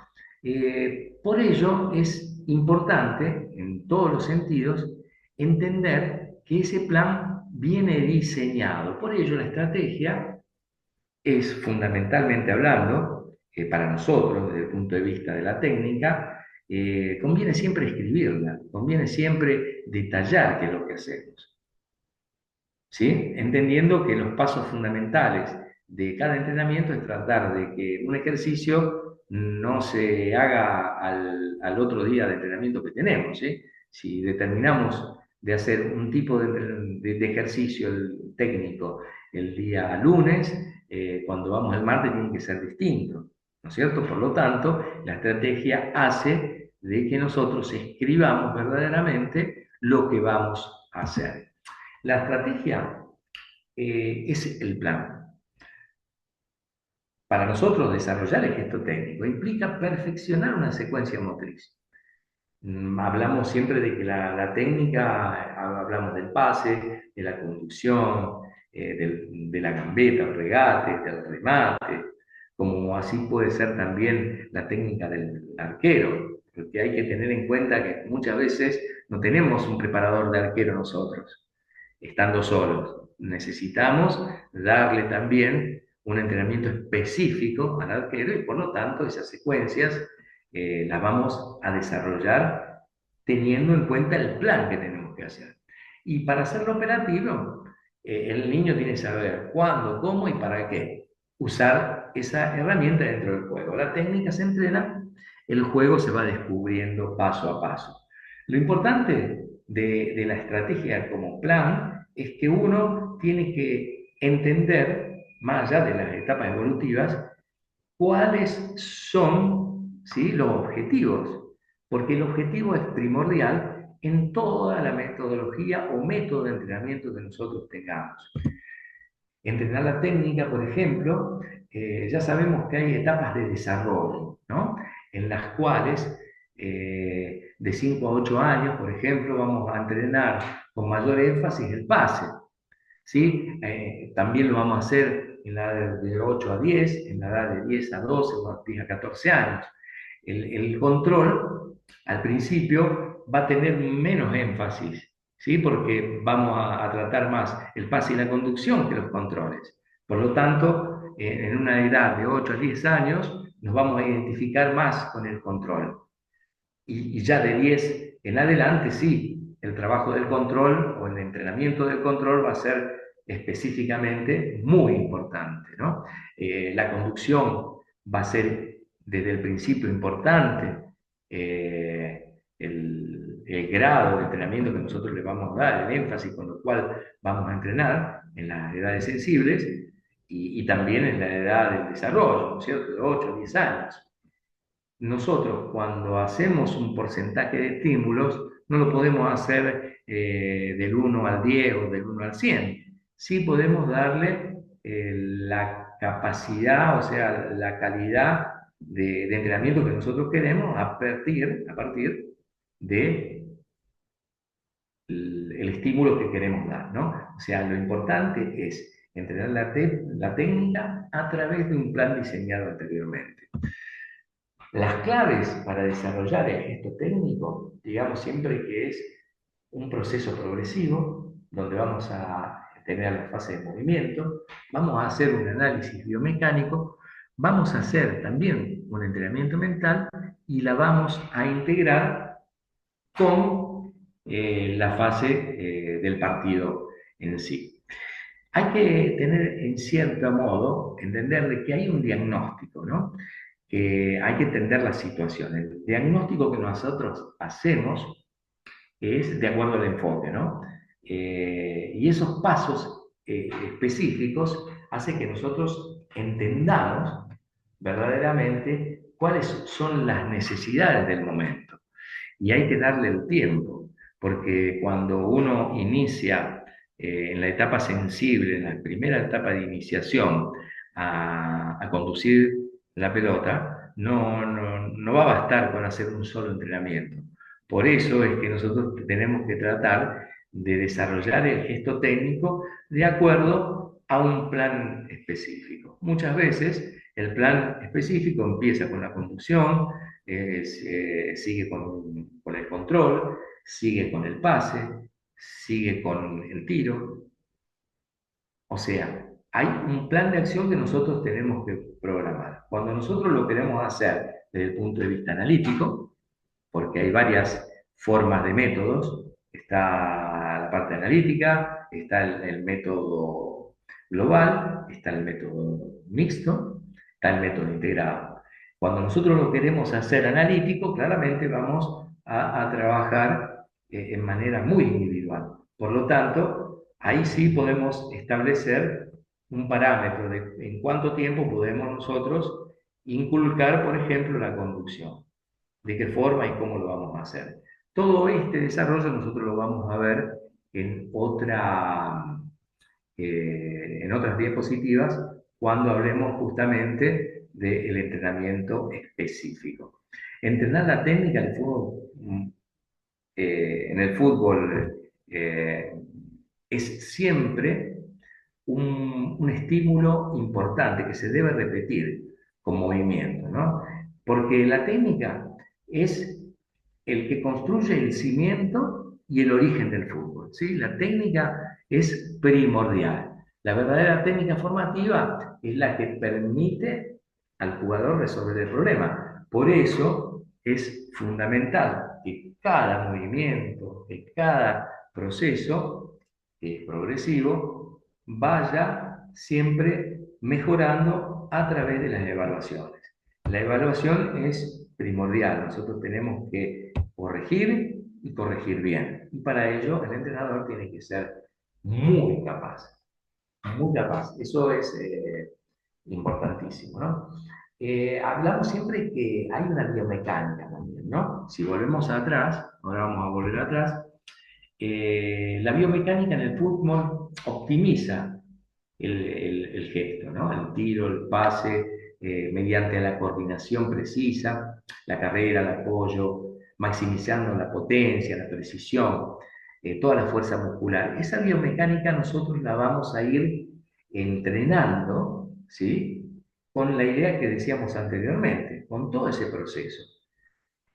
Por ello es importante, en todos los sentidos, entender que ese plan viene diseñado. Por ello la estrategia es fundamentalmente hablando, para nosotros, desde el punto de vista de la técnica, conviene siempre escribirla, conviene siempre detallar qué es lo que hacemos. ¿Sí? Entendiendo que los pasos fundamentales de cada entrenamiento es tratar de que un ejercicio no se haga al otro día de entrenamiento que tenemos. ¿Sí? Si determinamos de hacer un tipo de ejercicio técnico el día lunes, cuando vamos el martes tiene que ser distinto, ¿no es cierto? Por lo tanto, la estrategia hace de que nosotros escribamos verdaderamente lo que vamos a hacer. La estrategia es el plan. Para nosotros, desarrollar el gesto técnico implica perfeccionar una secuencia motriz. Hablamos siempre de que la técnica, hablamos del pase, de la conducción, de la gambeta, el regate, del remate, como así puede ser también la técnica del arquero, porque hay que tener en cuenta que muchas veces no tenemos un preparador de arquero nosotros, estando solos. Necesitamos darle también un entrenamiento específico al arquero y por lo tanto esas secuencias las vamos a desarrollar teniendo en cuenta el plan que tenemos que hacer. Y para hacerlo operativo, el niño tiene que saber cuándo, cómo y para qué usar esa herramienta dentro del juego. La técnica se entrena, el juego se va descubriendo paso a paso. Lo importante de la estrategia como plan es que uno tiene que entender, más allá de las etapas evolutivas, cuáles son, ¿sí?, los objetivos, porque el objetivo es primordial en toda la metodología o método de entrenamiento que nosotros tengamos. Entrenar la técnica, por ejemplo, ya sabemos que hay etapas de desarrollo, ¿no? En las cuales de 5 a 8 años, por ejemplo, vamos a entrenar con mayor énfasis el pase, ¿sí? También lo vamos a hacer en la edad de 8 a 10, en la edad de 10 a 12 o a 10 a 14 años. El control, al principio, va a tener menos énfasis, ¿sí? Porque vamos a tratar más el pase y la conducción que los controles. Por lo tanto, en una edad de 8 a 10 años, nos vamos a identificar más con el control. Y ya de 10 en adelante, sí, el trabajo del control o el entrenamiento del control va a ser específicamente muy importante, ¿no? La conducción va a ser desde el principio importante. El grado de entrenamiento que nosotros le vamos a dar, el énfasis con lo cual vamos a entrenar en las edades sensibles y también en la edad del desarrollo, ¿no es cierto?, de 8 a 10 años. Nosotros cuando hacemos un porcentaje de estímulos, no lo podemos hacer del 1 al 10 o del 1 al 100. Sí podemos darle la capacidad, o sea, la calidad de entrenamiento que nosotros queremos a partir de el estímulo que queremos dar, ¿no? O sea, lo importante es entrenar la técnica a través de un plan diseñado anteriormente. Las claves para desarrollar el gesto técnico, digamos siempre que es un proceso progresivo, donde vamos a tener la fase de movimiento, vamos a hacer un análisis biomecánico, vamos a hacer también un entrenamiento mental y la vamos a integrar con la fase del partido en sí. Hay que tener, en cierto modo, entender de que hay un diagnóstico, ¿no? Que hay que entender la situación. El diagnóstico que nosotros hacemos es de acuerdo al enfoque, ¿no? Y esos pasos específicos hacen que nosotros entendamos verdaderamente cuáles son las necesidades del momento. Y hay que darle el tiempo, porque cuando uno inicia en la etapa sensible, en la primera etapa de iniciación, a conducir la pelota, no va a bastar con hacer un solo entrenamiento. Por eso es que nosotros tenemos que tratar de desarrollar el gesto técnico de acuerdo a un plan específico. Muchas veces el plan específico empieza con la conducción, sigue con el control, sigue con el pase, sigue con el tiro. O sea, hay un plan de acción que nosotros tenemos que programar. Cuando nosotros lo queremos hacer desde el punto de vista analítico, porque hay varias formas de métodos, está la parte analítica, está el método global, está el método mixto, está el método integrado. Cuando nosotros lo queremos hacer analítico, claramente vamos a trabajar en manera muy individual. Por lo tanto, ahí sí podemos establecer un parámetro de en cuánto tiempo podemos nosotros inculcar, por ejemplo, la conducción, de qué forma y cómo lo vamos a hacer. Todo este desarrollo nosotros lo vamos a ver en en otras diapositivas cuando hablemos justamente del entrenamiento específico. Entrenar la técnica del fútbol, en el fútbol es siempre un estímulo importante que se debe repetir con movimiento, ¿no? Porque la técnica es el que construye el cimiento y el origen del fútbol, ¿sí? La técnica es primordial. La verdadera técnica formativa es la que permite al jugador resolver el problema. Por eso es fundamental que cada movimiento, que cada proceso progresivo vaya siempre mejorando a través de las evaluaciones. La evaluación es primordial. Nosotros tenemos que corregir y corregir bien. Y para ello el entrenador tiene que ser muy capaz, muy capaz. Eso es importantísimo, ¿no? Hablamos siempre que hay una biomecánica también, ¿no? Si volvemos atrás, ahora vamos a volver atrás, la biomecánica en el fútbol optimiza el gesto, ¿no? El tiro, el pase, mediante la coordinación precisa, la carrera, el apoyo, maximizando la potencia, la precisión, toda la fuerza muscular. Esa biomecánica nosotros la vamos a ir entrenando, ¿sí? Con la idea que decíamos anteriormente, con todo ese proceso,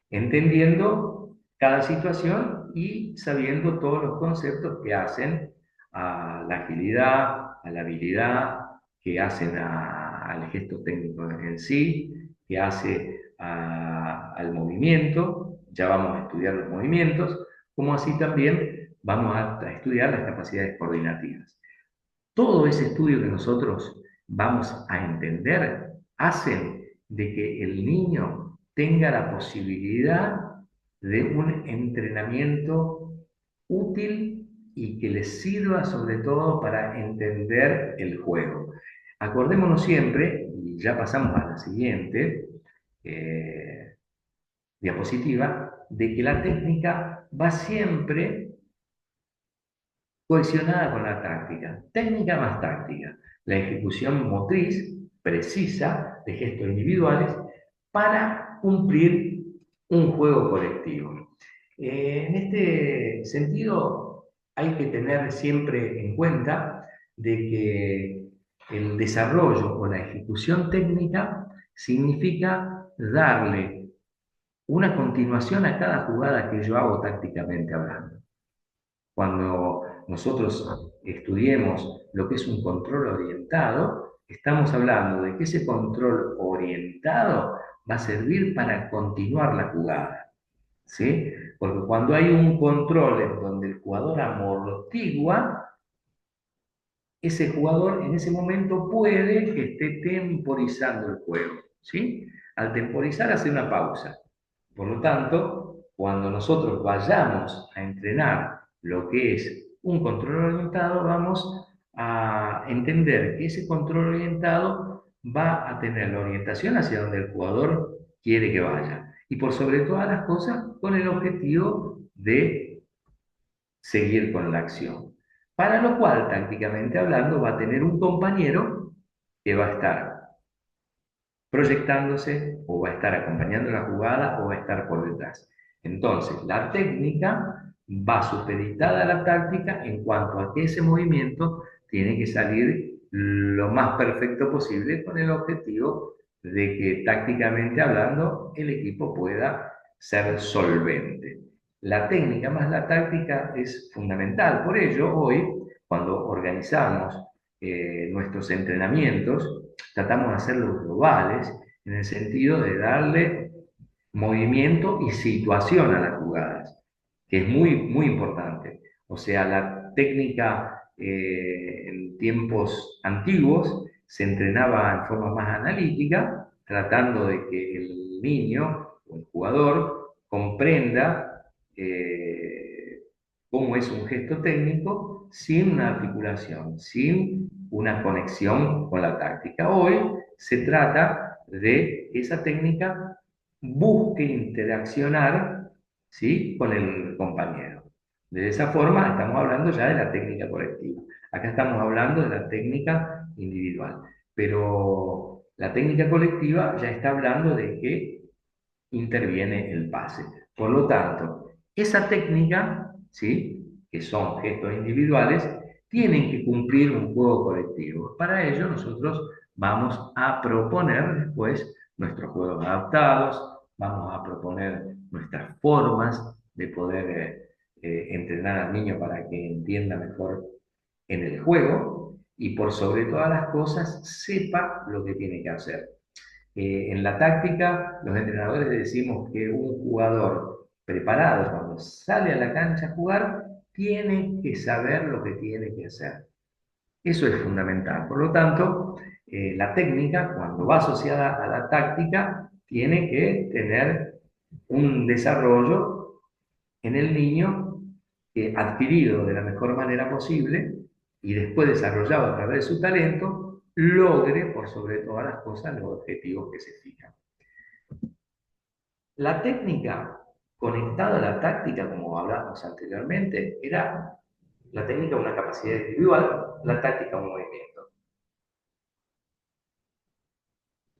entendiendo cada situación y sabiendo todos los conceptos que hacen a la agilidad, a la habilidad, que hacen al gesto técnico en sí, que hace al movimiento, ya vamos a estudiar los movimientos, como así también vamos a estudiar las capacidades coordinativas. Todo ese estudio que nosotros vamos a entender hacen de que el niño tenga la posibilidad de un entrenamiento útil y que le sirva sobre todo para entender el juego. Acordémonos siempre, y ya pasamos a la siguiente diapositiva, de que la técnica va siempre cohesionada con la táctica, técnica más táctica, la ejecución motriz precisa de gestos individuales para cumplir un juego colectivo. En este sentido, hay que tener siempre en cuenta de que el desarrollo o la ejecución técnica significa darle una continuación a cada jugada que yo hago tácticamente hablando. Cuando nosotros estudiemos lo que es un control orientado, estamos hablando de que ese control orientado va a servir para continuar la jugada, ¿sí? Porque cuando hay un control en donde el jugador amortigua, ese jugador en ese momento puede que esté temporizando el juego, ¿sí? Al temporizar hace una pausa. Por lo tanto, cuando nosotros vayamos a entrenar lo que es un control orientado, vamos a entender que ese control orientado va a tener la orientación hacia donde el jugador quiere que vaya. Y por sobre todas las cosas, con el objetivo de seguir con la acción. Para lo cual, tácticamente hablando, va a tener un compañero que va a estar proyectándose o va a estar acompañando la jugada o va a estar por detrás. Entonces, la técnica va supeditada a la táctica en cuanto a que ese movimiento tiene que salir lo más perfecto posible con el objetivo de que tácticamente hablando el equipo pueda ser solvente. La técnica más la táctica es fundamental. Por ello, hoy, cuando organizamos nuestros entrenamientos, tratamos de hacerlos globales en el sentido de darle movimiento y situación a las jugadas, que es muy, muy importante. O sea, la técnica en tiempos antiguos se entrenaba en forma más analítica, tratando de que el niño o el jugador comprenda cómo es un gesto técnico sin una articulación, sin una conexión con la táctica. Hoy se trata de esa técnica busque interaccionar, ¿sí? Con el compañero. De esa forma estamos hablando ya de la técnica colectiva. Acá estamos hablando de la técnica individual, pero la técnica colectiva ya está hablando de que interviene el pase. Por lo tanto, esa técnica, ¿sí? Que son gestos individuales, tienen que cumplir un juego colectivo. Para ello, nosotros vamos a proponer después nuestros juegos adaptados, vamos a proponer nuestras formas de poder entrenar al niño para que entienda mejor en el juego y por sobre todas las cosas sepa lo que tiene que hacer. En la táctica, los entrenadores decimos que un jugador preparado cuando sale a la cancha a jugar tiene que saber lo que tiene que hacer. Eso es fundamental. Por lo tanto, la técnica, cuando va asociada a la táctica, tiene que tener un desarrollo en el niño adquirido de la mejor manera posible y después desarrollado a través de su talento, logre por sobre todas las cosas los objetivos que se fijan. La técnica conectada a la táctica, como hablamos anteriormente, era la técnica una capacidad individual, la táctica un movimiento.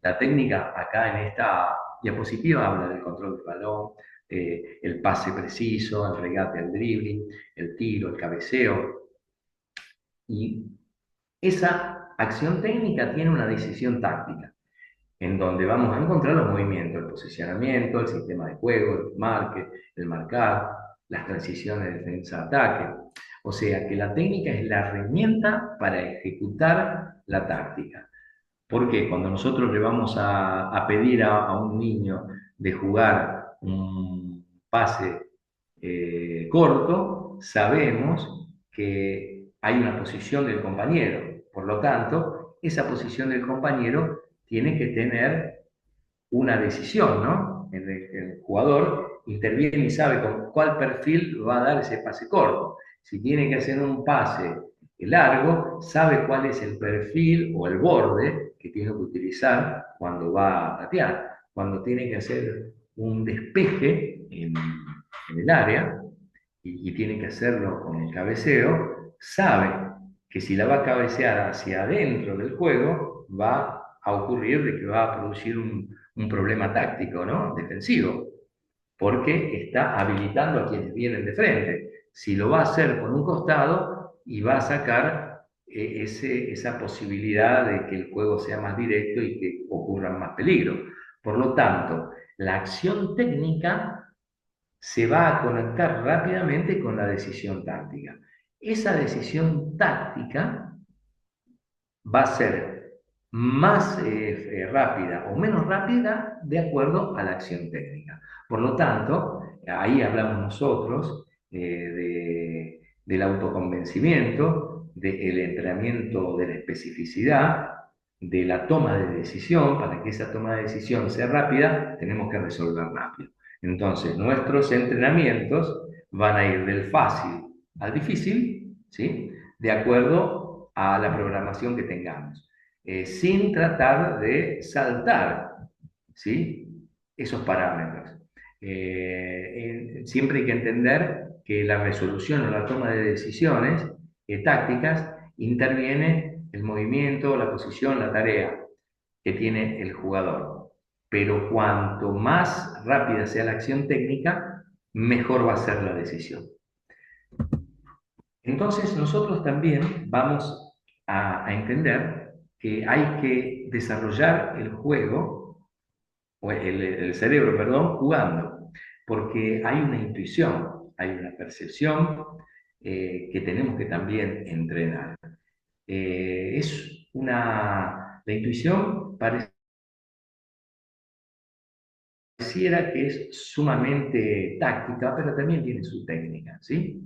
La técnica acá en esta diapositiva habla del control del balón, el pase preciso, el regate, el dribbling, el tiro, el cabeceo. Y esa acción técnica tiene una decisión táctica, en donde vamos a encontrar los movimientos, el posicionamiento, el sistema de juego, el marque, el marcar, las transiciones de defensa-ataque. O sea que la técnica es la herramienta para ejecutar la táctica. Porque cuando nosotros le vamos a pedir a un niño de jugar un pase corto, sabemos que hay una posición del compañero. Por lo tanto, esa posición del compañero tiene que tener una decisión, ¿no? El jugador interviene y sabe con cuál perfil va a dar ese pase corto. Si tiene que hacer un pase largo, sabe cuál es el perfil o el borde que tiene que utilizar cuando va a patear. Cuando tiene que hacer un despeje en el área y tiene que hacerlo con el cabeceo, sabe que si la va a cabecear hacia adentro del juego, va a ocurrir de que va a producir un problema táctico, ¿no? Defensivo, porque está habilitando a quienes vienen de frente. Si lo va a hacer por un costado y va a sacar esa posibilidad de que el juego sea más directo y que ocurran más peligros. Por lo tanto, la acción técnica se va a conectar rápidamente con la decisión táctica. Esa decisión táctica va a ser más rápida o menos rápida de acuerdo a la acción técnica. Por lo tanto, ahí hablamos nosotros del autoconvencimiento, del entrenamiento de la especificidad, de la toma de decisión. Para que esa toma de decisión sea rápida, tenemos que resolver rápido. Entonces, nuestros entrenamientos van a ir del fácil al difícil, ¿sí? De acuerdo a la programación que tengamos, sin tratar de saltar, ¿sí? Esos parámetros. Siempre hay que entender que la resolución o la toma de decisiones tácticas interviene el movimiento, la posición, la tarea que tiene el jugador. Pero cuanto más rápida sea la acción técnica, mejor va a ser la decisión. Entonces nosotros también vamos a entender que hay que desarrollar el juego, o el cerebro, perdón, jugando, porque hay una intuición, hay una percepción que tenemos que también entrenar. La intuición pareciera que es sumamente táctica, pero también tiene su técnica, ¿sí?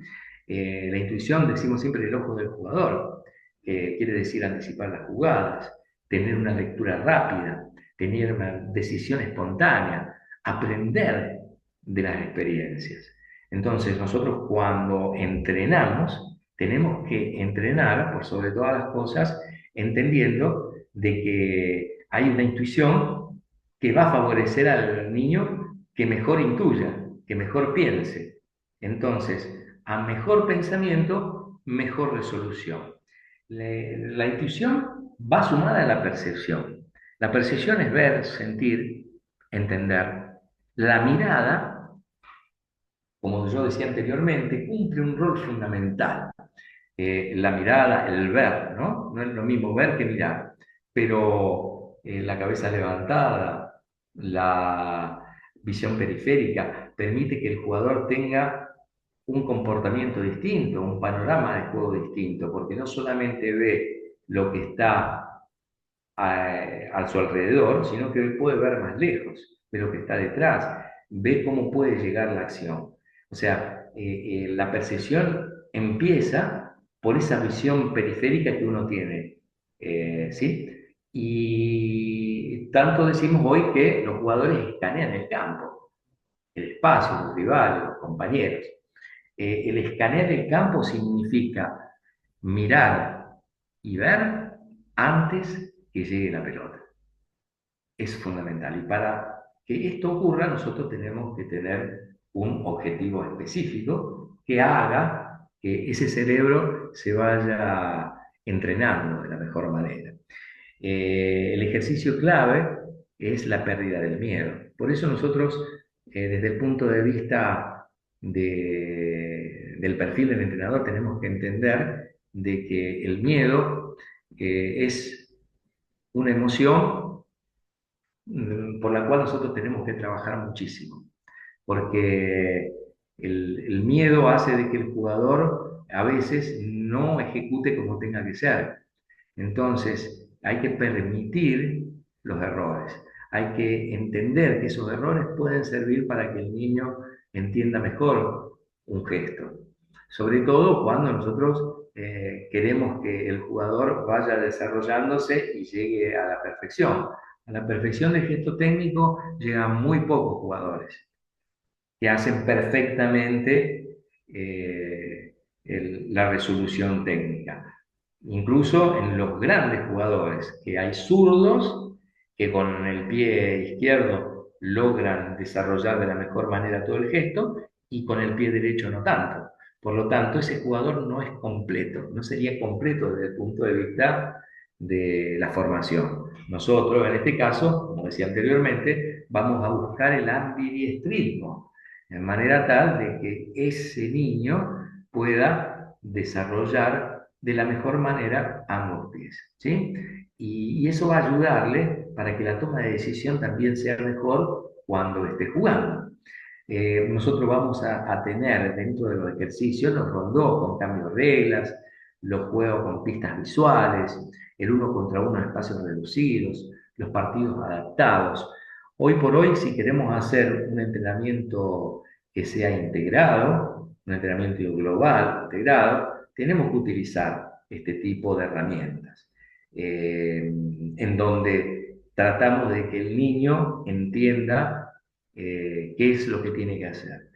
La intuición, decimos siempre, el ojo del jugador, quiere decir anticipar las jugadas, tener una lectura rápida, tener una decisión espontánea, aprender de las experiencias. Entonces, nosotros cuando entrenamos, tenemos que entrenar, por sobre todas las cosas, entendiendo de que hay una intuición que va a favorecer al niño que mejor intuya. que mejor piense. Entonces, a mejor pensamiento, mejor resolución. La intuición va sumada a la percepción. La percepción es ver, sentir, entender. La mirada, como yo decía anteriormente, cumple un rol fundamental. La mirada, el ver, ¿no? No es lo mismo ver que mirar, pero la cabeza levantada, la visión periférica, permite que el jugador tenga un comportamiento distinto, un panorama de juego distinto, porque no solamente ve lo que está a su alrededor, sino que puede ver más lejos, ve lo que está detrás, ve cómo puede llegar la acción. O sea, la percepción empieza por esa visión periférica que uno tiene, ¿sí? Y tanto decimos hoy que los jugadores escanean el campo, el espacio, los rivales, los compañeros. El escanear el campo significa mirar y ver antes que llegue la pelota. Es fundamental. Y para que esto ocurra, nosotros tenemos que tener un objetivo específico que haga que ese cerebro se vaya entrenando de la mejor manera. El ejercicio clave es la pérdida del miedo. Por eso nosotros, desde el punto de vista del perfil del entrenador, tenemos que entender de que el miedo es una emoción por la cual nosotros tenemos que trabajar muchísimo, porque el miedo hace de que el jugador a veces no ejecute como tenga que ser. Entonces, hay que permitir los errores. Hay que entender que esos errores pueden servir para que el niño entienda mejor un gesto. Sobre todo cuando nosotros queremos que el jugador vaya desarrollándose y llegue a la perfección. A la perfección del gesto técnico llegan muy pocos jugadores que hacen perfectamente la resolución técnica. Incluso en los grandes jugadores, que hay zurdos que con el pie izquierdo logran desarrollar de la mejor manera todo el gesto y con el pie derecho no tanto. Por lo tanto, ese jugador no es completo, no sería completo desde el punto de vista de la formación. Nosotros, en este caso, como decía anteriormente, vamos a buscar el ambidiestrismo, de manera tal de que ese niño pueda desarrollar de la mejor manera ambos pies, ¿sí? Y eso va a ayudarle para que la toma de decisión también sea mejor cuando esté jugando. Nosotros vamos a tener dentro de los ejercicios los rondó con cambios de reglas, los juegos con pistas visuales, el uno contra uno en espacios reducidos, los partidos adaptados. Hoy por hoy, si queremos hacer un entrenamiento que sea integrado, un entrenamiento global, integrado, tenemos que utilizar este tipo de herramientas, en donde tratamos de que el niño entienda qué es lo que tiene que hacer.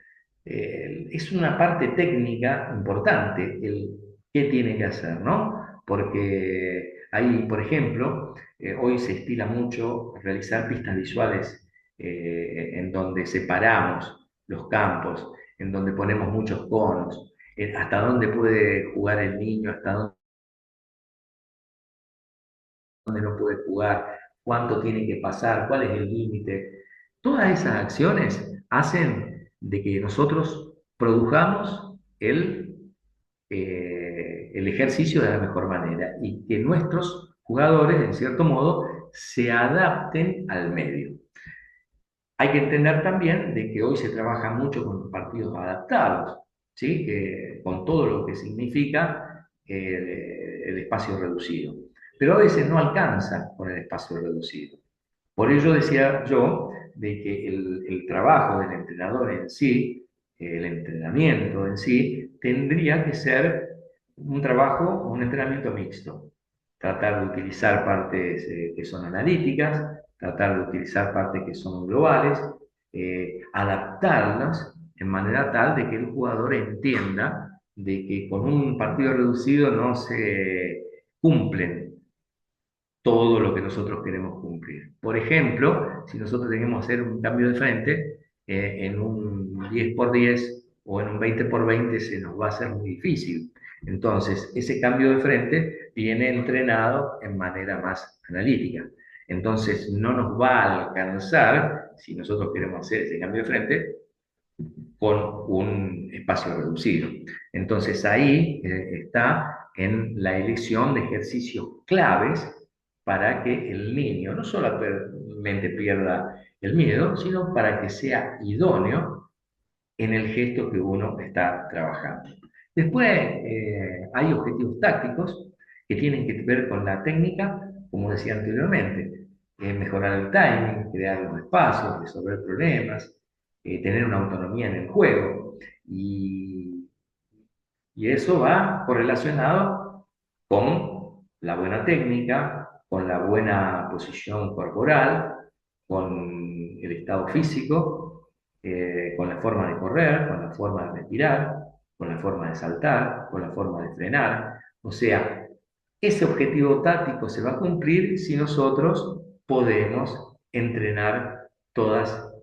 Es una parte técnica importante el qué tiene que hacer, ¿no? Porque hay, por ejemplo, hoy se estila mucho realizar pistas visuales en donde separamos los campos, en donde ponemos muchos conos, hasta dónde puede jugar el niño, hasta dónde no puede jugar, cuánto tiene que pasar, cuál es el límite. Todas esas acciones hacen de que nosotros produjamos el ejercicio de la mejor manera y que nuestros jugadores, en cierto modo, se adapten al medio. Hay que entender también de que hoy se trabaja mucho con los partidos adaptados, ¿sí? Con todo lo que significa el espacio reducido. Pero a veces no alcanza con el espacio reducido. Por ello decía yo de que el trabajo del entrenador en sí, el entrenamiento en sí, tendría que ser un trabajo, un entrenamiento mixto. Tratar de utilizar partes que son analíticas, tratar de utilizar partes que son globales, adaptarlas en manera tal de que el jugador entienda de que con un partido reducido no se cumplen todo lo que nosotros queremos cumplir. Por ejemplo, si nosotros tenemos que hacer un cambio de frente en un un 10x10 o en un 20x20 se nos va a hacer muy difícil. Entonces, ese cambio de frente viene entrenado en manera más analítica. Entonces, no nos va a alcanzar, si nosotros queremos hacer ese cambio de frente, con un espacio reducido. Entonces, ahí está en la elección de ejercicios claves para que el niño no solamente pierda el miedo, sino para que sea idóneo en el gesto que uno está trabajando. Después hay objetivos tácticos que tienen que ver con la técnica, como decía anteriormente, mejorar el timing, crear los espacios, resolver problemas, tener una autonomía en el juego. Y eso va correlacionado con la buena técnica, con la buena posición corporal, con el estado físico, con la forma de correr, con la forma de respirar, con la forma de saltar, con la forma de frenar. O sea, ese objetivo táctico se va a cumplir si nosotros podemos entrenar todas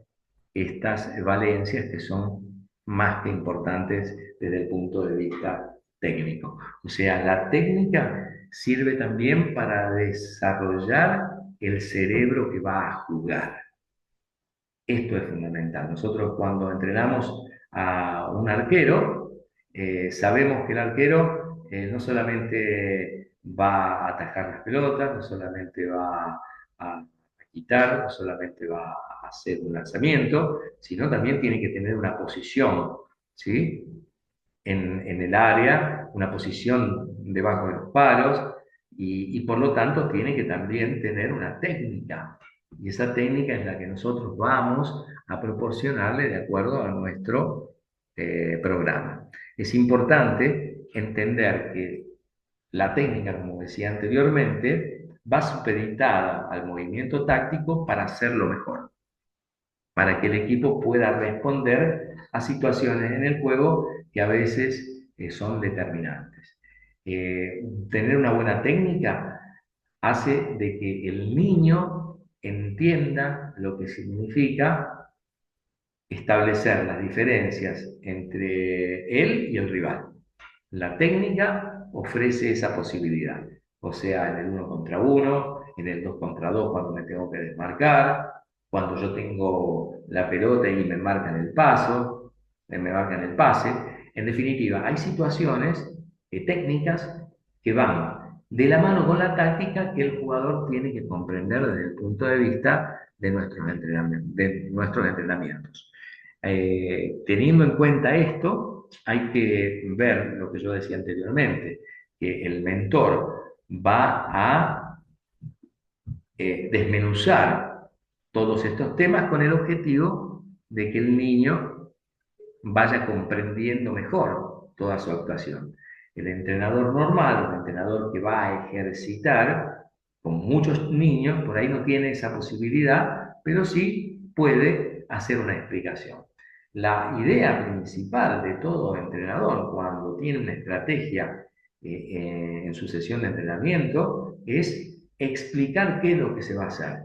estas valencias que son más que importantes desde el punto de vista técnico. O sea, la técnica sirve también para desarrollar el cerebro que va a jugar. Esto es fundamental. Nosotros cuando entrenamos a un arquero, sabemos que el arquero no solamente va a atajar las pelotas, no solamente va a quitar, no solamente va a hacer un lanzamiento, sino también tiene que tener una posición, ¿sí? En el área, una posición debajo de los palos, y por lo tanto tiene que también tener una técnica. Y esa técnica es la que nosotros vamos a proporcionarle de acuerdo a nuestro programa. Es importante entender que la técnica, como decía anteriormente, va supeditada al movimiento táctico para hacerlo mejor, para que el equipo pueda responder a situaciones en el juego que a veces son determinantes. Tener una buena técnica hace de que el niño entienda lo que significa establecer las diferencias entre él y el rival. La técnica ofrece esa posibilidad, o sea, en el uno contra uno, en el 2 contra 2 cuando me tengo que desmarcar, cuando yo tengo la pelota y me marcan el paso, me marcan el pase. En definitiva, hay situaciones técnicas que van de la mano con la táctica que el jugador tiene que comprender desde el punto de vista de nuestros entrenamientos. Teniendo en cuenta esto, hay que ver lo que yo decía anteriormente, que el mentor va a desmenuzar todos estos temas con el objetivo de que el niño vaya comprendiendo mejor toda su actuación. El entrenador normal, el entrenador que va a ejercitar, con muchos niños, por ahí no tiene esa posibilidad, pero sí puede hacer una explicación. La idea principal de todo entrenador cuando tiene una estrategia en su sesión de entrenamiento es explicar qué es lo que se va a hacer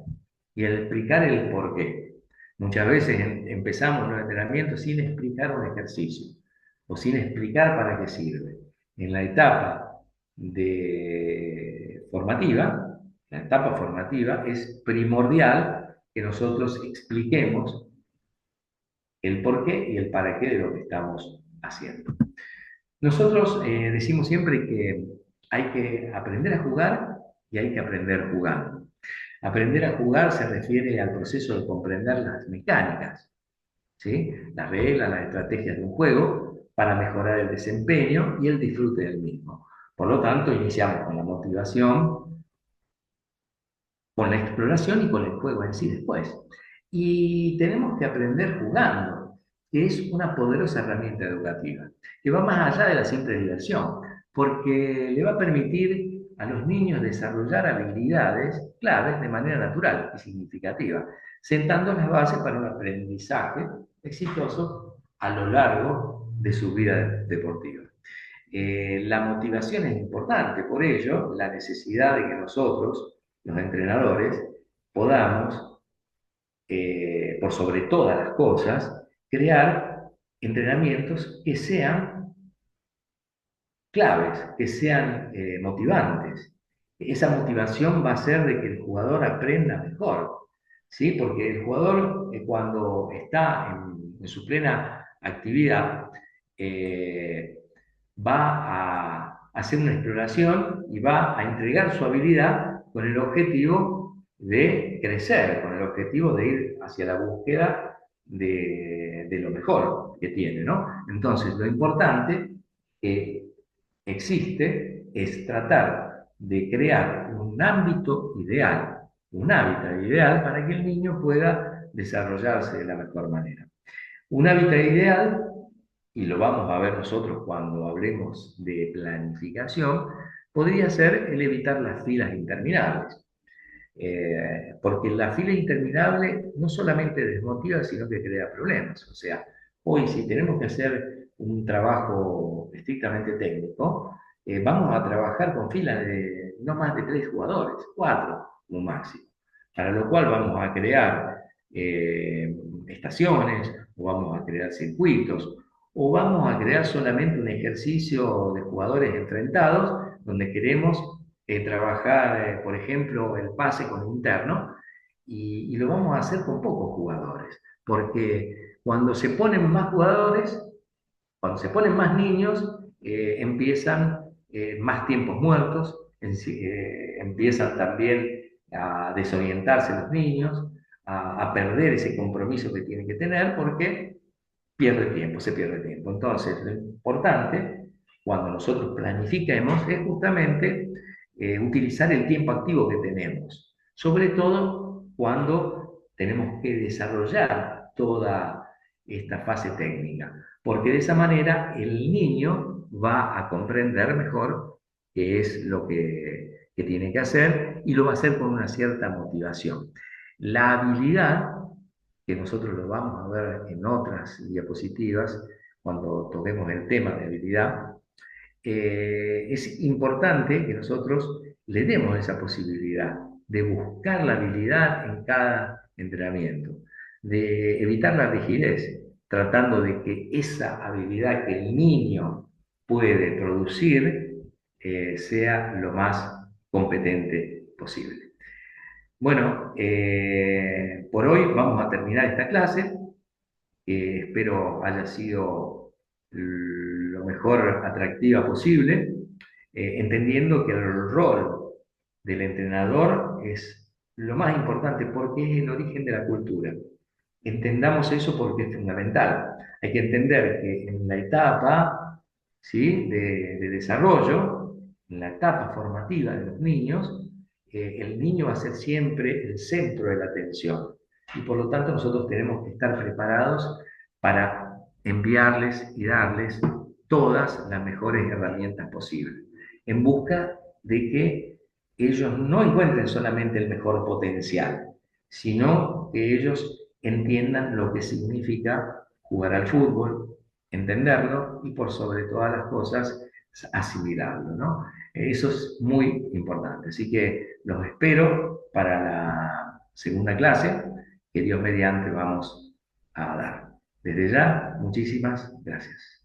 y explicar el por qué. Muchas veces empezamos los entrenamientos sin explicar un ejercicio o sin explicar para qué sirve. En la etapa formativa es primordial que nosotros expliquemos el por qué y el para qué de lo que estamos haciendo. Nosotros decimos siempre que hay que aprender a jugar y hay que aprender jugando. Aprender a jugar se refiere al proceso de comprender las mecánicas, ¿sí? Las reglas, las estrategias de un juego para mejorar el desempeño y el disfrute del mismo. Por lo tanto, iniciamos con la motivación, con la exploración y con el juego en sí después. Y tenemos que aprender jugando, que es una poderosa herramienta educativa, que va más allá de la simple diversión, porque le va a permitir a los niños desarrollar habilidades claves de manera natural y significativa, sentando las bases para un aprendizaje exitoso a lo largo de su vida deportiva. La motivación es importante, por ello, la necesidad de que nosotros, los entrenadores, podamos, por sobre todas las cosas, crear entrenamientos que sean claves, que sean motivantes. Esa motivación va a ser de que el jugador aprenda mejor, ¿sí? Porque el jugador cuando está en su plena actividad eh, va a hacer una exploración y va a entregar su habilidad con el objetivo de crecer, con el objetivo de ir hacia la búsqueda de lo mejor que tiene, ¿no? Entonces, lo importante que existe es tratar de crear un ámbito ideal, un hábitat ideal para que el niño pueda desarrollarse de la mejor manera. Un hábitat ideal, y lo vamos a ver nosotros cuando hablemos de planificación, podría ser el evitar las filas interminables. Porque la fila interminable no solamente desmotiva, sino que crea problemas. O sea, hoy si tenemos que hacer un trabajo estrictamente técnico, vamos a trabajar con filas de no más de 3 jugadores, 4 como máximo. Para lo cual vamos a crear estaciones, o vamos a crear circuitos, o vamos a crear solamente un ejercicio de jugadores enfrentados, donde queremos trabajar, por ejemplo, el pase con interno, y lo vamos a hacer con pocos jugadores, porque cuando se ponen más jugadores, cuando se ponen más niños, empiezan más tiempos muertos, empiezan también a desorientarse los niños, a perder ese compromiso que tienen que tener, porque pierde tiempo, se pierde tiempo. Entonces, lo importante cuando nosotros planifiquemos es justamente utilizar el tiempo activo que tenemos, sobre todo cuando tenemos que desarrollar toda esta fase técnica, porque de esa manera el niño va a comprender mejor qué es lo que tiene que hacer y lo va a hacer con una cierta motivación. La habilidad que nosotros lo vamos a ver en otras diapositivas cuando toquemos el tema de habilidad, es importante que nosotros le demos esa posibilidad de buscar la habilidad en cada entrenamiento, de evitar la rigidez, tratando de que esa habilidad que el niño puede producir sea lo más competente posible. Bueno, por hoy vamos a terminar esta clase. Espero haya sido lo mejor atractiva posible, entendiendo que el rol del entrenador es lo más importante porque es el origen de la cultura. Entendamos eso porque es fundamental. Hay que entender que en la etapa, ¿sí?, de desarrollo, en la etapa formativa de los niños, el niño va a ser siempre el centro de la atención. Y por lo tanto nosotros tenemos que estar preparados para enviarles y darles todas las mejores herramientas posibles, en busca de que ellos no encuentren solamente el mejor potencial, sino que ellos entiendan lo que significa jugar al fútbol, entenderlo y por sobre todas las cosas asimilarlo, ¿no? Eso es muy importante. Así que los espero para la segunda clase que Dios mediante vamos a dar. Desde ya, muchísimas gracias.